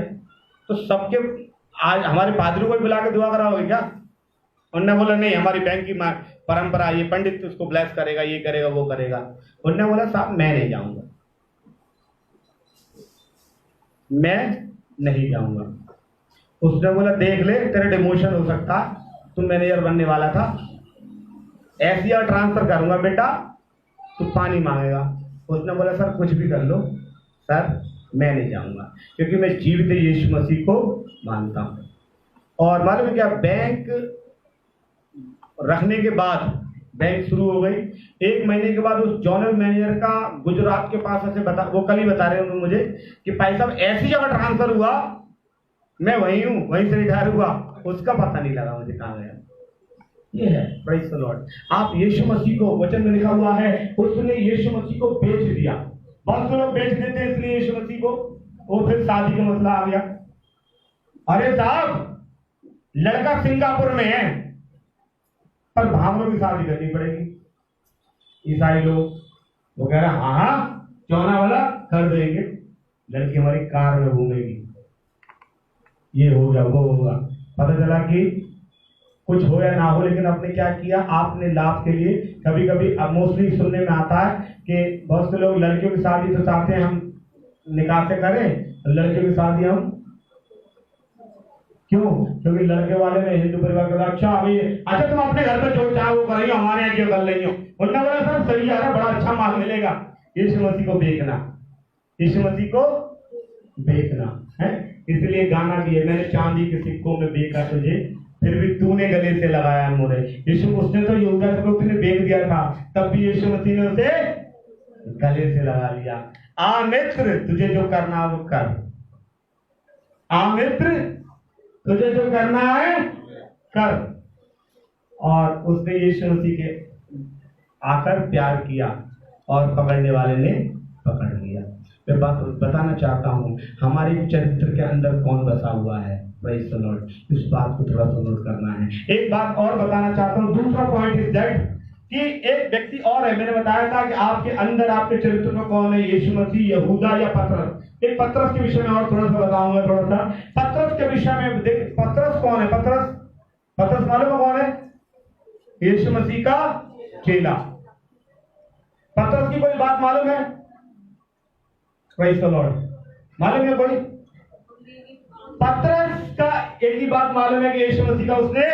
तो सबके आज हमारे पादरी को बुला के दुआ कराओगे क्या? उन्होंने बोला नहीं, हमारी बैंक की परंपरा, ये पंडित उसको ब्लेस करेगा, ये करेगा, वो करेगा। उन्होंने बोला साहब मैं नहीं जाऊंगा, मैं नहीं जाऊंगा। उसने बोला देख ले तेरा डिमोशन हो सकता, तू मैनेजर बनने वाला था, ऐसी और ट्रांसफर करूंगा बेटा, तू पानी मांगेगा। उसने बोला सर कुछ भी कर लो, सर मैं नहीं जाऊंगा, क्योंकि मैं जीवित यीशु मसीह को मानता हूं। और मालूम है क्या, बैंक रखने के बाद बैंक शुरू हो गई। 1 महीने के बाद उस जोनल मैनेजर का गुजरात के पास ऐसे वो कल ही बता रहे हैं मुझे कि भाई साहब ऐसी जगह ट्रांसफर हुआ, मैं वहीं हूं, वहीं से रिटायर हुआ, उसका पता नहीं लगा मुझे कहां गया। ये है प्रेज़ द लॉर्ड। आप यीशु मसीह को, वचन में लिखा हुआ है उसने यीशु मसीह को बेच दिया। बहुत से लोग बेच देते हैं इसलिए यीशु मसीह को, वो फिर शादी का मसला आ गया। अरे साहब लड़का सिंगापुर में है पर भावरों की शादी करनी पड़ेगी। ईसाई लोग वो कह रहे हैं हाँ चौना वाला कर देंगे, लड़की हमारी कार में घूमेगी, ये होगा वो होगा। पता चला कि कुछ हो या ना हो, लेकिन आपने क्या किया, आपने लाभ के लिए, कभी कभी मोस्टली सुनने में आता है कि बहुत से लोग लड़कियों की शादी तो चाहते हैं हम निकाह से करें, लड़कियों की शादी हम क्यों? क्योंकि लड़के वाले में हिंदू परिवार का अच्छा अभी अच्छा तुम अपने घर पे जो चाहो वो करेंगे, हमारे यहाँ क्यों कर लेंगे? उन्होंने बोला सर सही है, बड़ा अच्छा माल मिलेगा। यीशु मसीह को बेचना, यीशु मसीह को बेचना है। इसलिए गाना भी है, मैंने चांदी के सिक्कों में बेचा तुझे, फिर भी तूने गले से लगाया मोरे। यीशु उसने तो यहूदा को उसने बेच दिया था, तब भी यीशु मसीह ने उसे गले से लगा लिया। आ मित्र तुझे जो करना वो कर, आ मित्र तुझे जो करना है कर। और उसने यीशु मसीह के आकर प्यार किया और पकड़ने वाले ने पकड़ लिया। मैं बात बताना चाहता हूँ, हमारे चरित्र के अंदर कौन बसा हुआ है। Praise the Lord. इस बात को थोड़ा सा नोट करना है। एक बात और बताना चाहता हूँ, दूसरा पॉइंट इज दैट कि एक व्यक्ति और है। मैंने बताया था कि आपके अंदर आपके चरित्र में कौन है, यीशु मसीह, यहूदा या पतरस। एक पतरस के विषय में और थोड़ा सा बताऊंगा। थोड़ा सा पतरस के विषय में देख, पतरस कौन है? पतरस मालूम है कौन है? यीशु मसीह का चेला। पतरस की कोई बात मालूम है? Praise the Lord. मालूम है कोई? पतरस का एक ही बात मालूम है कि यीशु मसीह का उसने,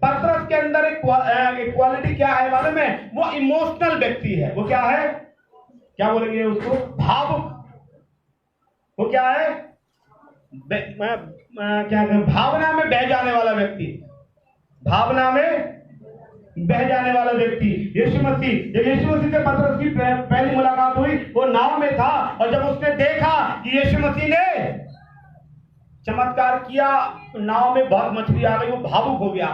पतरस के अंदर एक क्वालिटी क्या है मालूम है? वो इमोशनल व्यक्ति है। वो क्या है? क्या बोलेंगे उसको? भावुक। वो क्या है? क्या भावना में बह जाने वाला व्यक्ति, भावना में बह जाने वाला व्यक्ति। यीशु मसीह, जब यीशु मसीह से पतरस की पहली मुलाकात हुई, वो नाव में था और जब उसने देखा कि यीशु मसीह ने चमत्कार किया, नाव में बहुत मछली आ गई, वो भावुक हो गया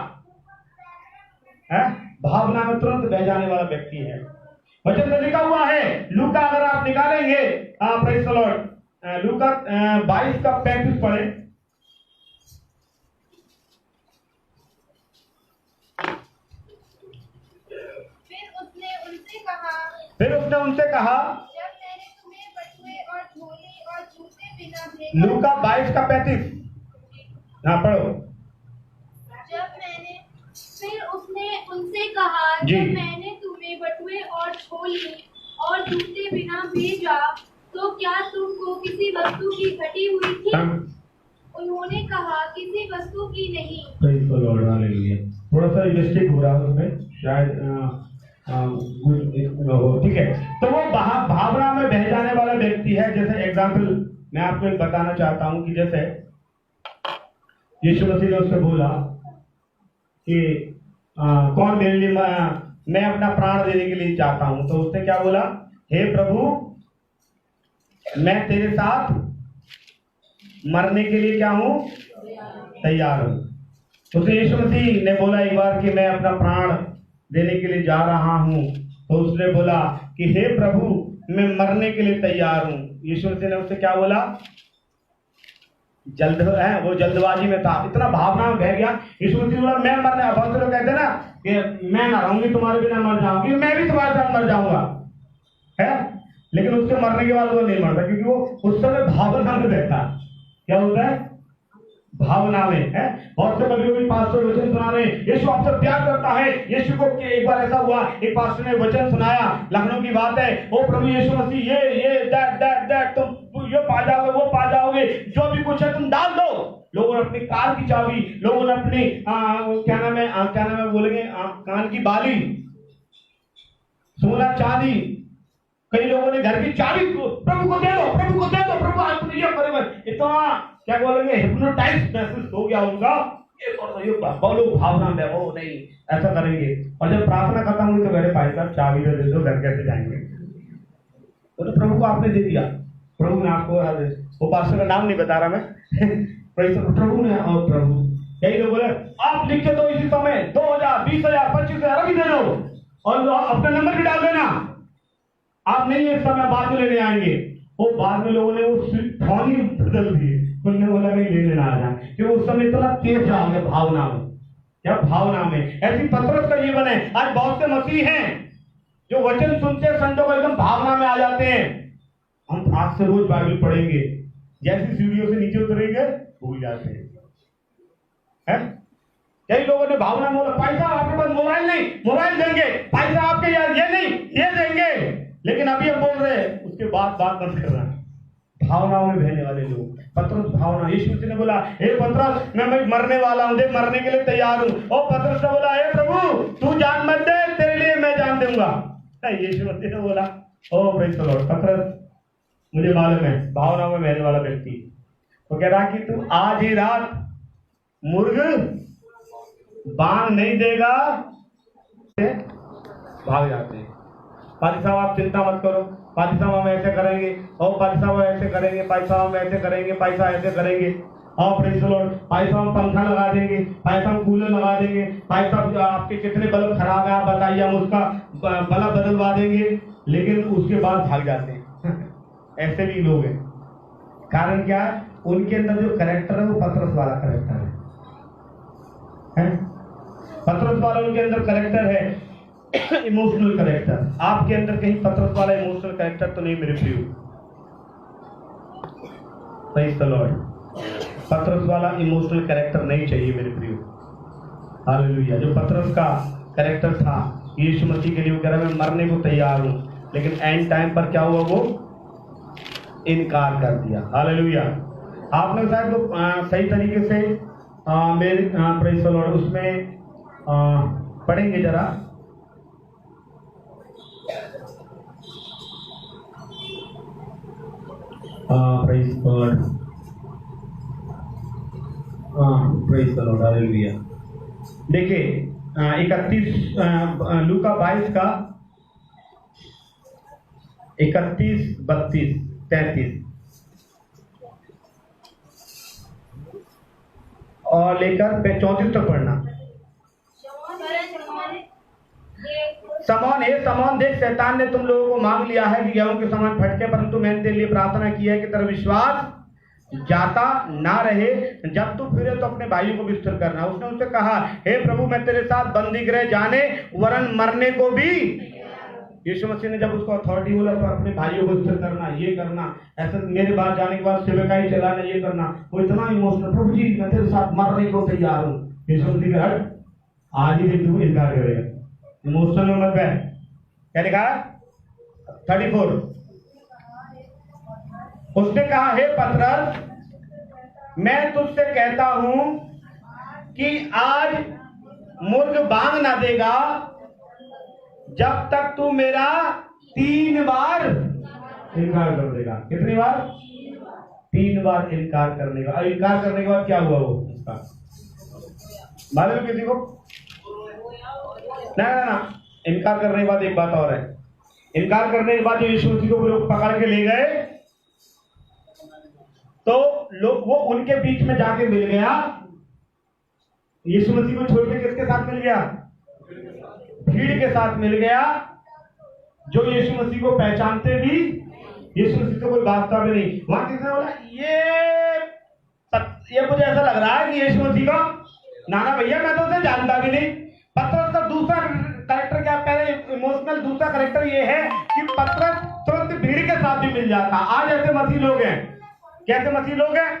है। भावना में तुरंत बह जाने वाला व्यक्ति है। वचन में लिखा हुआ है, लूका अगर आप निकालेंगे, प्रेज़ द लॉर्ड, लूका 22 का 35 पढ़े। फिर उसने उनसे कहा, जब मैंने तुम्हें बटुए और झोली और जूते बिना भेजा। लूका 22 का 35, हाँ पढ़ो। फिर उसने उनसे कहा, जब मैंने तुम्हें बटुए और झोली और जूते बिना भेजा तो क्या तुमको किसी वस्तु की घटी हुई थी? उन्होंने कहा, किसी वस्तु की नहीं। थोड़ा सा मिस्टेक हो रहा है उसमें शायद, ठीक है। तो वो भावना में बह जाने वाला व्यक्ति है। जैसे एग्जाम्पल मैं आपको एक बताना चाहता हूं कि जैसे यीशु मसीह ने उससे बोला कि कौन मेरे लिए मैं अपना प्राण देने के लिए चाहता हूं। तो उसने क्या बोला, हे प्रभु मैं तेरे साथ मरने के लिए क्या हूं, तैयार हूं। तो यीशु मसीह ने बोला एक बार कि मैं अपना प्राण देने के लिए जा रहा हूं। तो उसने बोला कि हे प्रभु मैं मरने के लिए तैयार हूं। यीशु मसीह ने उससे क्या बोला, वो जल्दबाजी में था, इतना भावना में बह गया। यीशु मसीह बोला मैं मरने, बहुत से लोग कहते हैं ना कि मैं ना रहूंगी तुम्हारे बिना, मर जाऊंगी, मैं भी तुम्हारे साथ मर जाऊंगा, है। लेकिन उसके मरने के बाद वो नहीं मरता, क्योंकि वो उस समय भावना में रहता। क्या होता है, भावना में, है। बहुत से कभी पास्टर वचन सुना रहे, यीशु आपसे प्यार करता है। यीशु को एक बार ऐसा हुआ, एक पास्टर ने वचन सुनाया, लखनऊ की बात है, ओ प्रभु यीशु मसीह ये दैट तुम ये पा जाओगे, वो पा जाओगे, जो भी कुछ है तुम डाल दो। लोगों ने अपनी कार की चाबी, लोगों ने अपनी क्या नाम है बोलेंगे, कान की बाली, सोना चांदी, कई लोगों ने घर की चाबी प्रभु को दे दो, प्रभु को दे दो, प्रभु आज तुम ये करेगा। इतना क्या बोलेंगे, हिप्नोटाइज महसूस हो गया उनका, ये बोलो भावना में, वो नहीं ऐसा करेंगे। और जब प्रार्थना खत्म हुई तो मेरे भाई साहब चाबी दे दो, घर कैसे जाएंगे। तो प्रभु को आपने दे दिया, प्रभु ने आपको, वो पास्टर का नाम नहीं बता रहा मैं प्रभु ने, और प्रभु यही लोग बोले आप लिख के दो इसी समय 2000 20,000 25,000 अभी दे दो, और अपना नंबर भी डाल देना, आप नहीं इस समय बाद में लेने आएंगे। वो बाद में लोगों ने वो फोन ही बदल दिए, उन्होंने बोला नहीं ले लेना आ जाए, कि उस समय इतना तेज आ गया भावना में। क्या भावना में, ऐसी पतरस का जीवन है। आज बहुत से मसीह हैं जो वचन सुनते संतों को एकदम भावना में आ जाते हैं। हम आज से रोज बाइबल पढ़ेंगे, जैसी सीढ़ियों से नीचे उतरेंगे भूल जाते हैं। कई लोगों ने भावना में बोला भाई साहब आपके पास मोबाइल नहीं, मोबाइल देंगे, भाई साहब आपके यार ये नहीं, ये देंगे, लेकिन अभी हम बोल रहे हैं, उसके बाद बात मत करना। भावनाओं में बहने वाले लोग, पतरस भावना। यीशु मसीह ने बोला हे पतरस मैं मरने वाला हूं, देख मरने के लिए तैयार हूं। और पतरस ने बोला हे प्रभु तू जान मत दे, तेरे लिए मैं जान दूंगा। यीशु मसीह ने बोला ओ प्रेज़ द लॉर्ड, पतरस मुझे मालूम है भावनाओं में बहने वाला व्यक्ति, तो कह रहा कि तू आज ही रात मुर्ग बांग नहीं देगा, भाग जाते हैं। पादी साहब आप चिंता मत करो, पादी साहब हम ऐसे करेंगे, और पादी साहब ऐसे करेंगे, पादी साहब हम ऐसे करेंगे, पादी साहब ऐसे करेंगे, और प्रेज़ द लॉर्ड पादी साहब हम पंखा लगा देंगे, पादी साहब कूलर लगा देंगे, पादी साहब आपके कितने बल्ब खराब है आप बताइए, हम उसका बल्ब बदलवा देंगे। लेकिन उसके बाद भाग जाते हैं। ऐसे भी लोग हैं। कारण क्या है, उनके अंदर जो कैरेक्टर है वो पतरस वाला कैरेक्टर है। पतरस वाला उनके अंदर कैरेक्टर है, इमोशनल कैरेक्टर। आपके अंदर कहीं पतरस वाला इमोशनल कैरेक्टर तो नहीं मेरे प्रियो। प्रेज़ द लॉर्ड, पतरस वाला इमोशनल कैरेक्टर नहीं चाहिए मेरे प्रियो। हालेलुया। जो पतरस का कैरेक्टर था यीशु मसीह के लिए, वो कह रहा मैं मरने को तैयार हूं, लेकिन एंड टाइम पर क्या हुआ, वो इनकार कर दिया। हालेलुया। आपने शायद वो सही तरीके से मेरे प्रेज़ द लॉर्ड उसमें पढ़ेंगे जरा। Praise God, praise the Lord, hallelujah. देखिए 31 लूका 22 का 31, 32, 33 और लेकर 34 तक पढ़ना। समौन हे समौन, देख शैतान ने तुम लोगों को मांग लिया है कि गेहूं के समान फटके, परंतु मैंने तेरे लिए प्रार्थना की है कि तेरा विश्वास जाता ना रहे, जब तू फिरे तो अपने भाइयों को भी स्थिर करना। उसने उससे कहा हे प्रभु मैं तेरे साथ बंदी गृह जाने वरन मरने को भी। यीशु मसीह ने जब उसको अथॉरिटी बोला तो अपने भाइयों को स्थिर करना, ये करना, ऐसा मेरे बाद जाने के बाद सेवकाई चलाना, ये करना, वो इतना इमोशनल, प्रभु जी मैं तेरे साथ मरने को तैयार हूँ। यीशु मसीह का हट आज ही तू इनकार करेगा, इमोशनल में मत बैठ। क्या लिखा है 34, उसने कहा हे पतरस मैं तुझसे कहता हूं कि आज मुर्ग बांग ना देगा जब तक तू मेरा 3 बार इनकार कर देगा। कितनी बार? 3 बार इनकार करने का। इनकार करने के बाद क्या हुआ वो उसका मालूम किसी को? ना ना ना, इनकार करने के बाद एक बात और है। इनकार करने के बाद जो यीशु मसीह को लोग पकड़ के ले गए, तो लोग वो उनके बीच में जाके मिल गया। यीशु मसीह को छोड़ के किसके साथ मिल गया? भीड़ के साथ मिल गया, जो यीशु मसीह को पहचानते भी, यीशु मसीह से कोई वास्ता भी नहीं। वहां किसने बोला ये मुझे ऐसा लग रहा है कि यीशु मसीह का नाना भैया, मैं तो उसे जानता भी नहीं। पतरस का दूसरा कैरेक्टर क्या? पहले इमोशनल, दूसरा कैरेक्टर ये है कि पतरस तुरंत भीड़ के साथ भी मिल जाता। आज ऐसे मसीह लोग हैं। कैसे मसीह लोग हैं?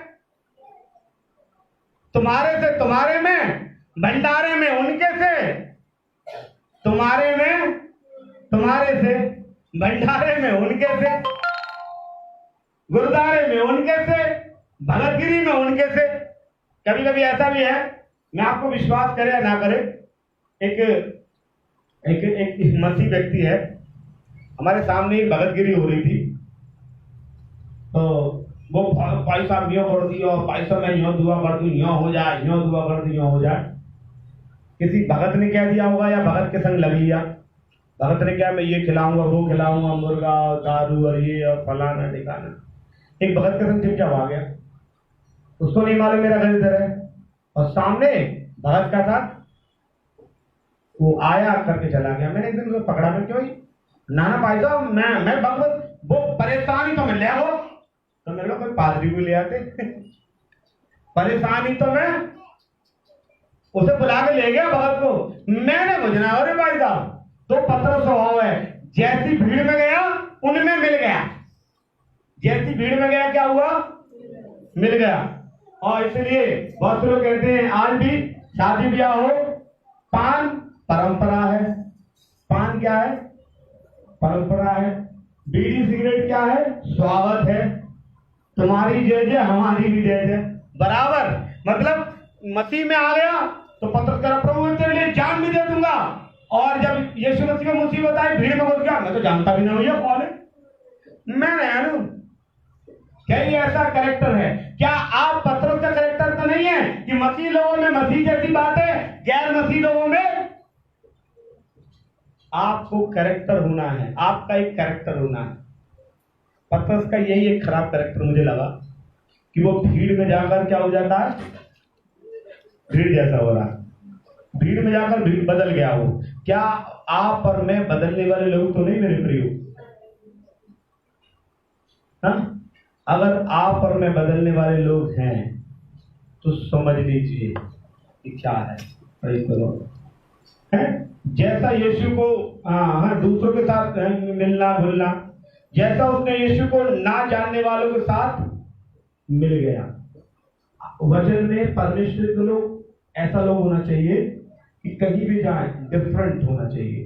तुम्हारे से तुम्हारे में, भंडारे में उनके से, तुम्हारे में तुम्हारे से, भंडारे में उनके से, गुरुद्वारे में उनके से, भगतगिरी में उनके से। कभी कभी ऐसा भी है, मैं आपको विश्वास करे या ना करे, एक एक एक मसीह व्यक्ति है, हमारे सामने ही भगतगिरी हो रही थी, तो वो भाई साहब यो कर दियो, भाई साहब मैं यो दुआ कर दूं, यो हो जाए, यो दुआ कर दूं, यो हो जाए। किसी भगत ने कह दिया होगा या भगत के संग लग लिया। भगत ने क्या, मैं ये खिलाऊंगा, वो खिलाऊंगा, मुर्गा और दारू और ये और फलाना ठिकाना। एक भगत के संग चुपचाप आ गया, उसको नहीं मालूम मेरा घर इधर है, और सामने भगत का था, वो आया करके चला गया। मैंने एक दिन उसको पकड़ा, मैं क्यों? नाना भाई साहब मैं भगवत, वो परेशानी तो मैं ले आओ, तो मेरे को कोई पादरी को ले आते परेशानी तो मैं उसे बुला के ले गया भगत को। मैंने बुझना, अरे भाई साहब तो पतरस स्वभाव है, जैसी भीड़ में गया उनमें मिल गया, जैसी भीड़ में गया क्या हुआ? मिल गया। और इसलिए बहुत से लोग कहते हैं आज भी शादी ब्याह हो, पान परंपरा है। पान क्या है? परंपरा है। बीड़ी सिगरेट क्या है? स्वागत है। तुम्हारी जय जय, हमारी भी जय जय, बराबर। मतलब मसीह में आ गया तो पतरस कह रहा, प्रभु तेरे लिए जान भी दे दूंगा। और जब यीशु मसीह में मुसीबत आई, भीड़ में घुस गया, मैं तो जानता भी नहीं भैया कौन है, मैं नया हूं। क्या ये ऐसा कैरेक्टर है? क्या आप पतरस का कैरेक्टर तो नहीं है कि मसीह लोगों में मसीह जैसी बात है, गैर मसीह लोगों में? आपको कैरेक्टर होना है, आपका एक कैरेक्टर होना है। पतरस का यही एक खराब कैरेक्टर मुझे लगा कि वो भीड़ में जाकर क्या हो जाता है? भीड़ जैसा हो रहा है। भीड़ में जाकर भीड़ बदल गया वो। क्या आप और मैं बदलने वाले लोग तो नहीं मेरे प्रियो? अगर आप और मैं बदलने वाले लोग हैं तो समझ लीजिए कि क्या है। जैसा यीशु को दूसरों के साथ मिलना भूलना, जैसा उसने यीशु को ना जानने वालों के साथ मिल गया। वचन में परमेश्वर के लोग ऐसा लोग होना चाहिए कि कहीं भी जाए डिफरेंट होना चाहिए।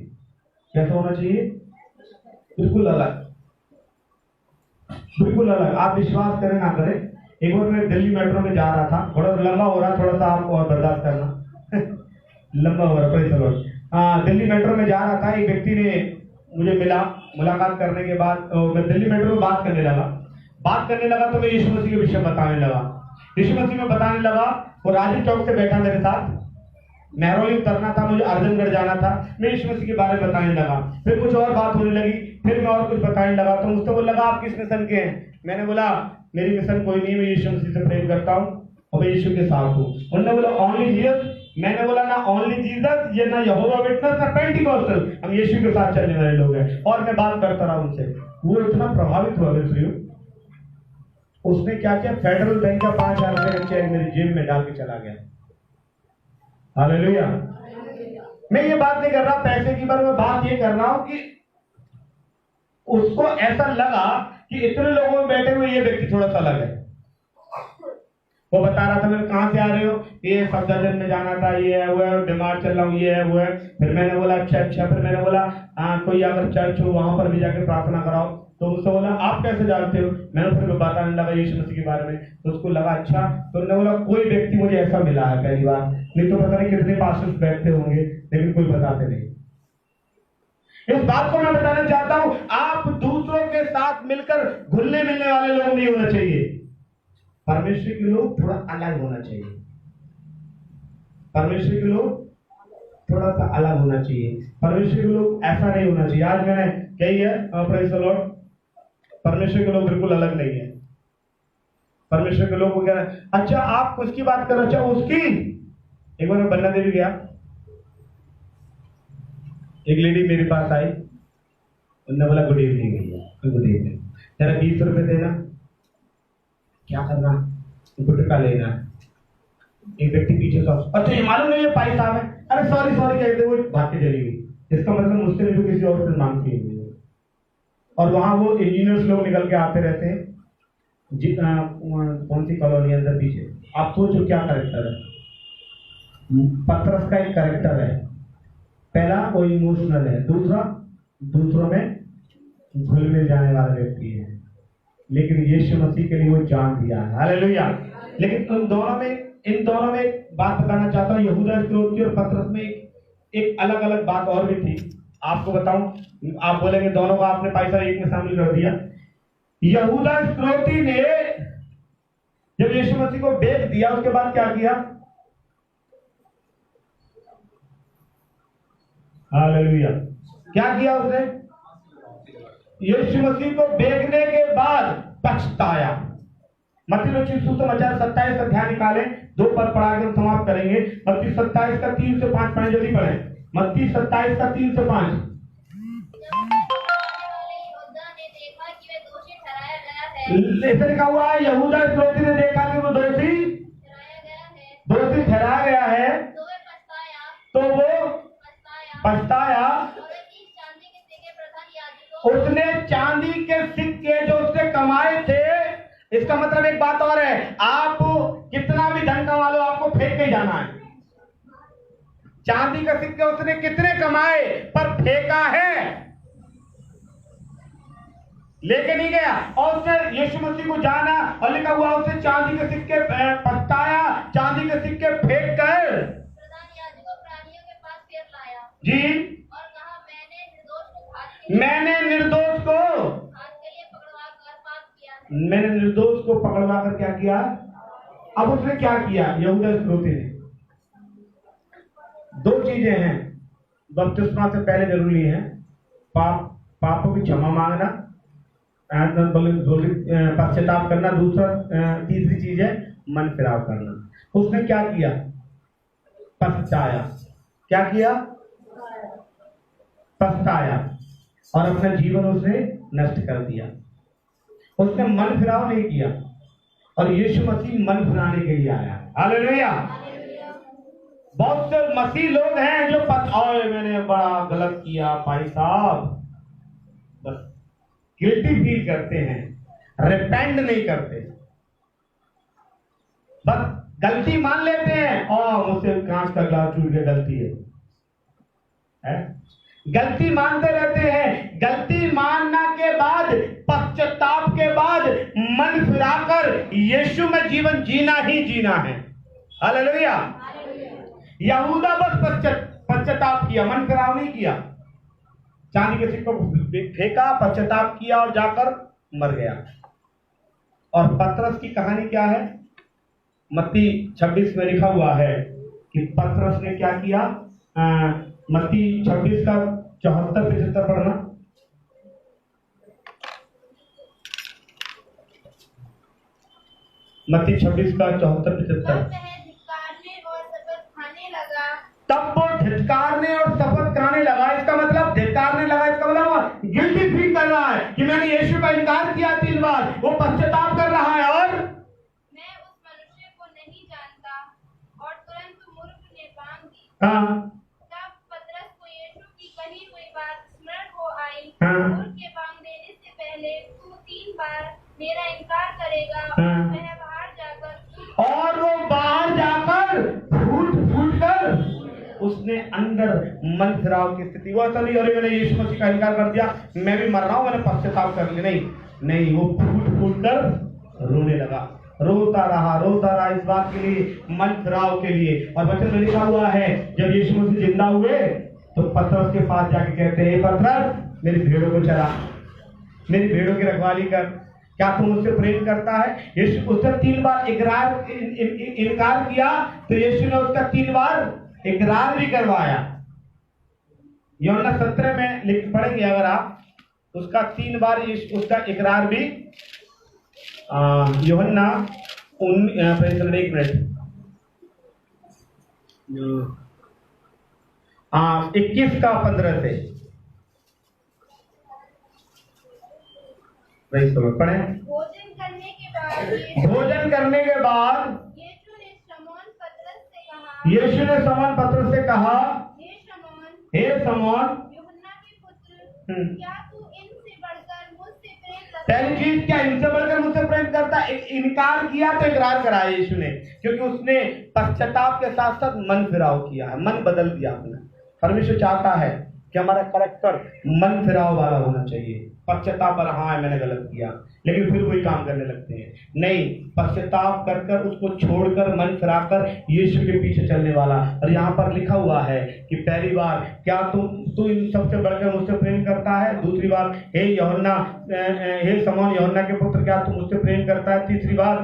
कैसा होना चाहिए? बिल्कुल अलग, बिल्कुल अलग। आप विश्वास करें ना करें, एक बार मैं दिल्ली मेट्रो में जा रहा था, थोड़ा लंबा हो रहा, थोड़ा सा आप और बर्दाश्त करना लंबा हो रहा है। दिल्ली मेट्रो में जा रहा था, एक व्यक्ति ने मुझे मिला, मुलाकात करने के बाद मैं दिल्ली मेट्रो में बात करने लगा तो मैं यीशु मसीह के विषय बताने लगा। यीशु मसीह में बताने लगा। वो राजीव चौक से बैठा मेरे साथ, मेहरौली उतरना था, मुझे अर्जनगढ़ जाना था। मैं यीशु मसीह के बारे में बताने लगा, फिर कुछ और बात होने लगी, फिर मैं और कुछ बताने लगा। तो मुझसे बोल लगा, आप किस मिशन के हैं? मैंने बोला, मेरी मिशन कोई नहीं, मैं यीशु मसीह से प्रेम करता हूँ और मैं यीशु के साथ हूँ। उन्होंने बोला, ओनली जीसस? मैंने बोला, ना ओनली जीसस, ये ना यहोवा विटनेस, ना पेंटिकॉस्टल, हम यीशु के साथ चलने वाले लोग हैं। और मैं बात करता रहा उनसे। वो इतना प्रभावित हुआ मिस्त्रियों, उसने क्या किया, फेडरल बैंक का 5,000 रुपये का चेक मेरी जेब में डाल के चला गया। हालेलुया। मैं ये बात नहीं कर रहा पैसे की, पर मैं बात ये कर रहा हूं कि उसको ऐसा लगा कि इतने लोगों में बैठे हुए ये व्यक्ति थोड़ा सा अलग है। वो बता रहा था, मैंने कहाँ से आ रहे हो? ये सफदरजंग में जाना था, ये है वो है, बीमार चल रहा हूँ, ये है वो है। फिर मैंने बोला अच्छा। फिर मैंने बोला कोई अगर चर्च हो वहां पर भी जाकर प्रार्थना कराओ। तो उसने बोला, आप कैसे जानते हो? मैंने फिर बताने लगा यीशु मसीह के बारे में। तो उसको लगा अच्छा। तो उन्होंने बोला, कोई व्यक्ति मुझे ऐसा मिला है पहली बार, नहीं तो पता नहीं कितने पास्टर्स बैठते होंगे, लेकिन कोई बताते नहीं। इस बात को मैं बताना चाहता हूं, आप दूसरों के साथ मिलकर घुलने मिलने वाले लोग नहीं होना चाहिए। परमेश्वर के लोग थोड़ा अलग होना चाहिए। परमेश्वर के लोग थोड़ा सा अलग होना चाहिए। परमेश्वर के लोग ऐसा नहीं होना चाहिए। आज मैंने कही है, प्रेज़ द लॉर्ड, परमेश्वर के लोग बिल्कुल अलग नहीं है। परमेश्वर के लोग वगैरह, अच्छा आप उसकी बात करो, अच्छा उसकी। एक बार मैं बन्ना देवी गया, एक लेडी मेरे पास आई, उन्होंने बोला गुड इवनिंग भैया, गुड इवनिंग, जरा 20 रुपए देना। क्या करना? गुटखा लेना। एक व्यक्ति पीछे से, अच्छा ये मालूम नहीं है भाई साहब है, अरे सॉरी सॉरी कहते हुए भाग के चली गई। इसका मतलब मुझसे नहीं तो किसी और से मांगती है। और वहां वो इंजीनियर्स लोग निकल के आते रहते हैं, कौन सी कॉलोनी अंदर पीछे। आप सोचो क्या कैरेक्टर है। पतरस का एक कैरेक्टर है, पहला वो इमोशनल है, दूसरों में घुल मिल जाने वाला व्यक्ति है, लेकिन यीशु मसीह के लिए वो जान दिया है। हालेलुया। लेकिन इन दोनों में एक बात बताना चाहता हूँ। यहूदा इस्करियोती और पतरस में एक अलग अलग बात और भी थी। आपको बताऊं, आप बोलेंगे दोनों का आपने पैसा एक में शामिल कर दिया। यहूदा इस्करियोती ने जब यीशु मसीह को बेच दिया, उसके बाद क्या किया? हालेलुया। क्या किया उसने? यीशु मसीह को बेचने के बाद पछताया। मत्ती रचित सुसमाचार 27 का ध्यान निकालें, 2 पद पढ़ा के हम समाप्त करेंगे। मत्ती 27 का 3 से 5 पढ़ें, जल्दी पढ़ें। मत्ती 27 का 3 से 5। ऐसे लिखा हुआ है, यहूदा इस्करियोती ने देखा कि वो दोषी ठहराया गया है, तो वो पछताया। उसने चांदी के सिक्के जो उसने कमाए थे, इसका मतलब एक बात और है, आप कितना भी धन कमा लो, आपको फेंक के जाना है। चांदी के सिक्के उसने कितने कमाए पर फेंका है, लेके नहीं गया। और उसने यीशु मसीह को जाना और लिखा हुआ उसने चांदी के सिक्के पछताया, चांदी के सिक्के फेंक कर प्रधान याजक को प्राणियों के पास फिर लाया जी, और कहा, मैंने निर्दोष को हाथ के लिए पकड़वा कर पाप किया है। मैंने निर्दोष को पकड़वा कर क्या किया? अब उसने क्या किया? यहूदा इस्करियोती ने 2 चीजें हैं बपतिस्मा से पहले जरूरी है, पापों की क्षमा मांगना, पश्चाताप करना, तीसरी चीज है मन फिराव करना। उसने क्या किया? पछताया। क्या किया? पछताया और अपना जीवन उसने नष्ट कर दिया। उसने मन फिराव नहीं किया, और यीशु मसीह मन फिराने के लिए आया। हालेलुया। बहुत से मसीह लोग हैं जो मैंने बड़ा गलत किया भाई साहब, बस गिल्टी फील करते हैं, रिपेंट नहीं करते, बस गलती मान लेते हैं और मुझसे कांच का ग्लास टूट गया, गलती है? गलती मानते रहते हैं। गलती मानना के बाद, पश्चाताप के बाद मन फिराकर यीशु में जीवन जीना ही जीना है। हालेलुया। यहूदा बस पश्चाताप किया, मन फिराव नहीं किया। चांदी के सिक्कों को फेंका, पश्चाताप किया और जाकर मर गया। और पतरस की कहानी क्या है? मत्ती 26 में लिखा हुआ है कि पतरस ने क्या किया। मत्ती 26 का 74-75 पढ़ना। मत्ती 26 का 74-75। तब वो धिक्कारने और शपथ खाने लगा। इसका मतलब धिक्कारने लगा, इसका मतलब गिल्टी फील कर रहा है कि मैंने यीशु का इनकार किया 3 बार। वो पश्चाताप कर रहा है और मैं उस मनुष्य को नहीं जानता, और तुरंत मूर्ख ने बांग दी। तब पतरस को यीशु की कही हुई बात स्मरण को आई। मूर्ख के बांग देने से पहले तू 3 बार मेरा इनकार करेगा। और वो बाहर जाकर फूट कर उसने अंदर मन फिराव की स्थिति। वो ऐसा नहीं अरे मैंने यीशु मसीह का इनकार कर दिया, मैं भी मर रहा हूं, मैंने पश्चाताप कर लिया। नहीं, वो फूट कर रोने लगा, रोता रहा इस बात के लिए, मन फिराव के लिए। और वचन में लिखा हुआ है, जब यीशु मसीह जिंदा हुए तो पतरस के पास जाके कहते हैं, पतरस मेरी भेड़ों को चरा, मेरी भेड़ों की रखवाली कर, क्या तुम मुझसे प्रेम करता है? यीशु उसने 3 बार इनकार किया, तो यीशु ने उसका 3 बार इकरार भी करवाया। यूहन्ना 17 में लिख पढ़ेंगे अगर आप, उसका 3 बार उसका इकरार भी यूहन्ना 21 का 15 से पढ़े। भोजन करने के बाद यीशु ने शमौन पतरस से कहा, हे शमौन, यूहन्ना के पुत्र, क्या तू इनसे बढ़कर मुझसे प्रेम करता है? पहली चीज, क्या इनसे बढ़कर मुझसे प्रेम करता है? इनकार किया तो इकरार कराया यीशु ने, क्योंकि उसने पश्चाताप के साथ साथ मन फिराव किया है, मन बदल दिया अपना। परमेश्वर चाहता है कि हमारा करैक्टर मन फिराव वाला होना चाहिए। पश्चाताप पर हाँ मैंने गलत किया, लेकिन फिर वही काम करने लगते हैं। नहीं, पश्चाताप कर कर उसको छोड़कर मन फिराकर यीशु के पीछे चलने वाला। और यहाँ पर लिखा हुआ है कि पहली बार, क्या तू इन सबसे बढ़कर मुझसे प्रेम करता है? दूसरी बार, हे यूहन्ना, हे शमौन यूहन्ना के पुत्र, क्या तू मुझसे प्रेम करता है? तीसरी बार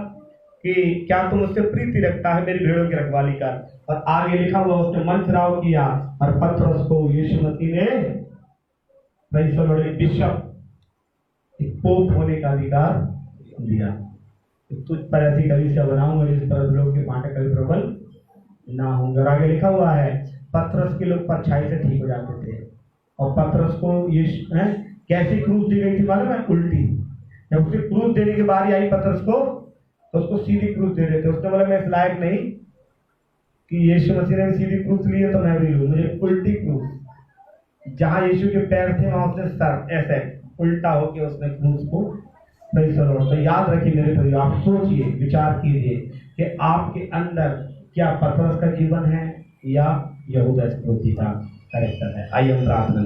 कि क्या तू मुझसे प्रीति रखता है? मेरी भेड़ों की रखवाली कर। और आगे लिखा हुआ उसने मन फिराव किया और पतरस को यीशु मसीह ने बिशप, पोप होने का अधिकार दिया। तुझ पर ऐसी कलीसिया बनाऊंगा जिस पर लोग के फाटक कभी प्रबल ना होंगे। और आगे लिखा हुआ है पतरस के लोग परछाई से ठीक हो जाते थे। और पतरस को यीशु कैसी क्रूस दी गई थी मालूम है? उल्टी। जब उसे क्रूस देने की बारी आई पतरस को, तो उसको सीधी क्रूस दे रहे थे। उसने बोला मैं इस लायक नहीं कि यीशु मसीह ने सीधी क्रूस ली है तो मैं भी लूं, मुझे उल्टी क्रूस। जहां यीशु के पैर थे वहां उसने सर ऐसे उल्टा होके उसने क्रूस को तो याद रखिए मेरे भाई, आप सोचिए, विचार कीजिए कि आपके अंदर क्या पतरस का जीवन है या यहूदा इस्करियोती का कैरेक्टर है। आइए हम प्रार्थना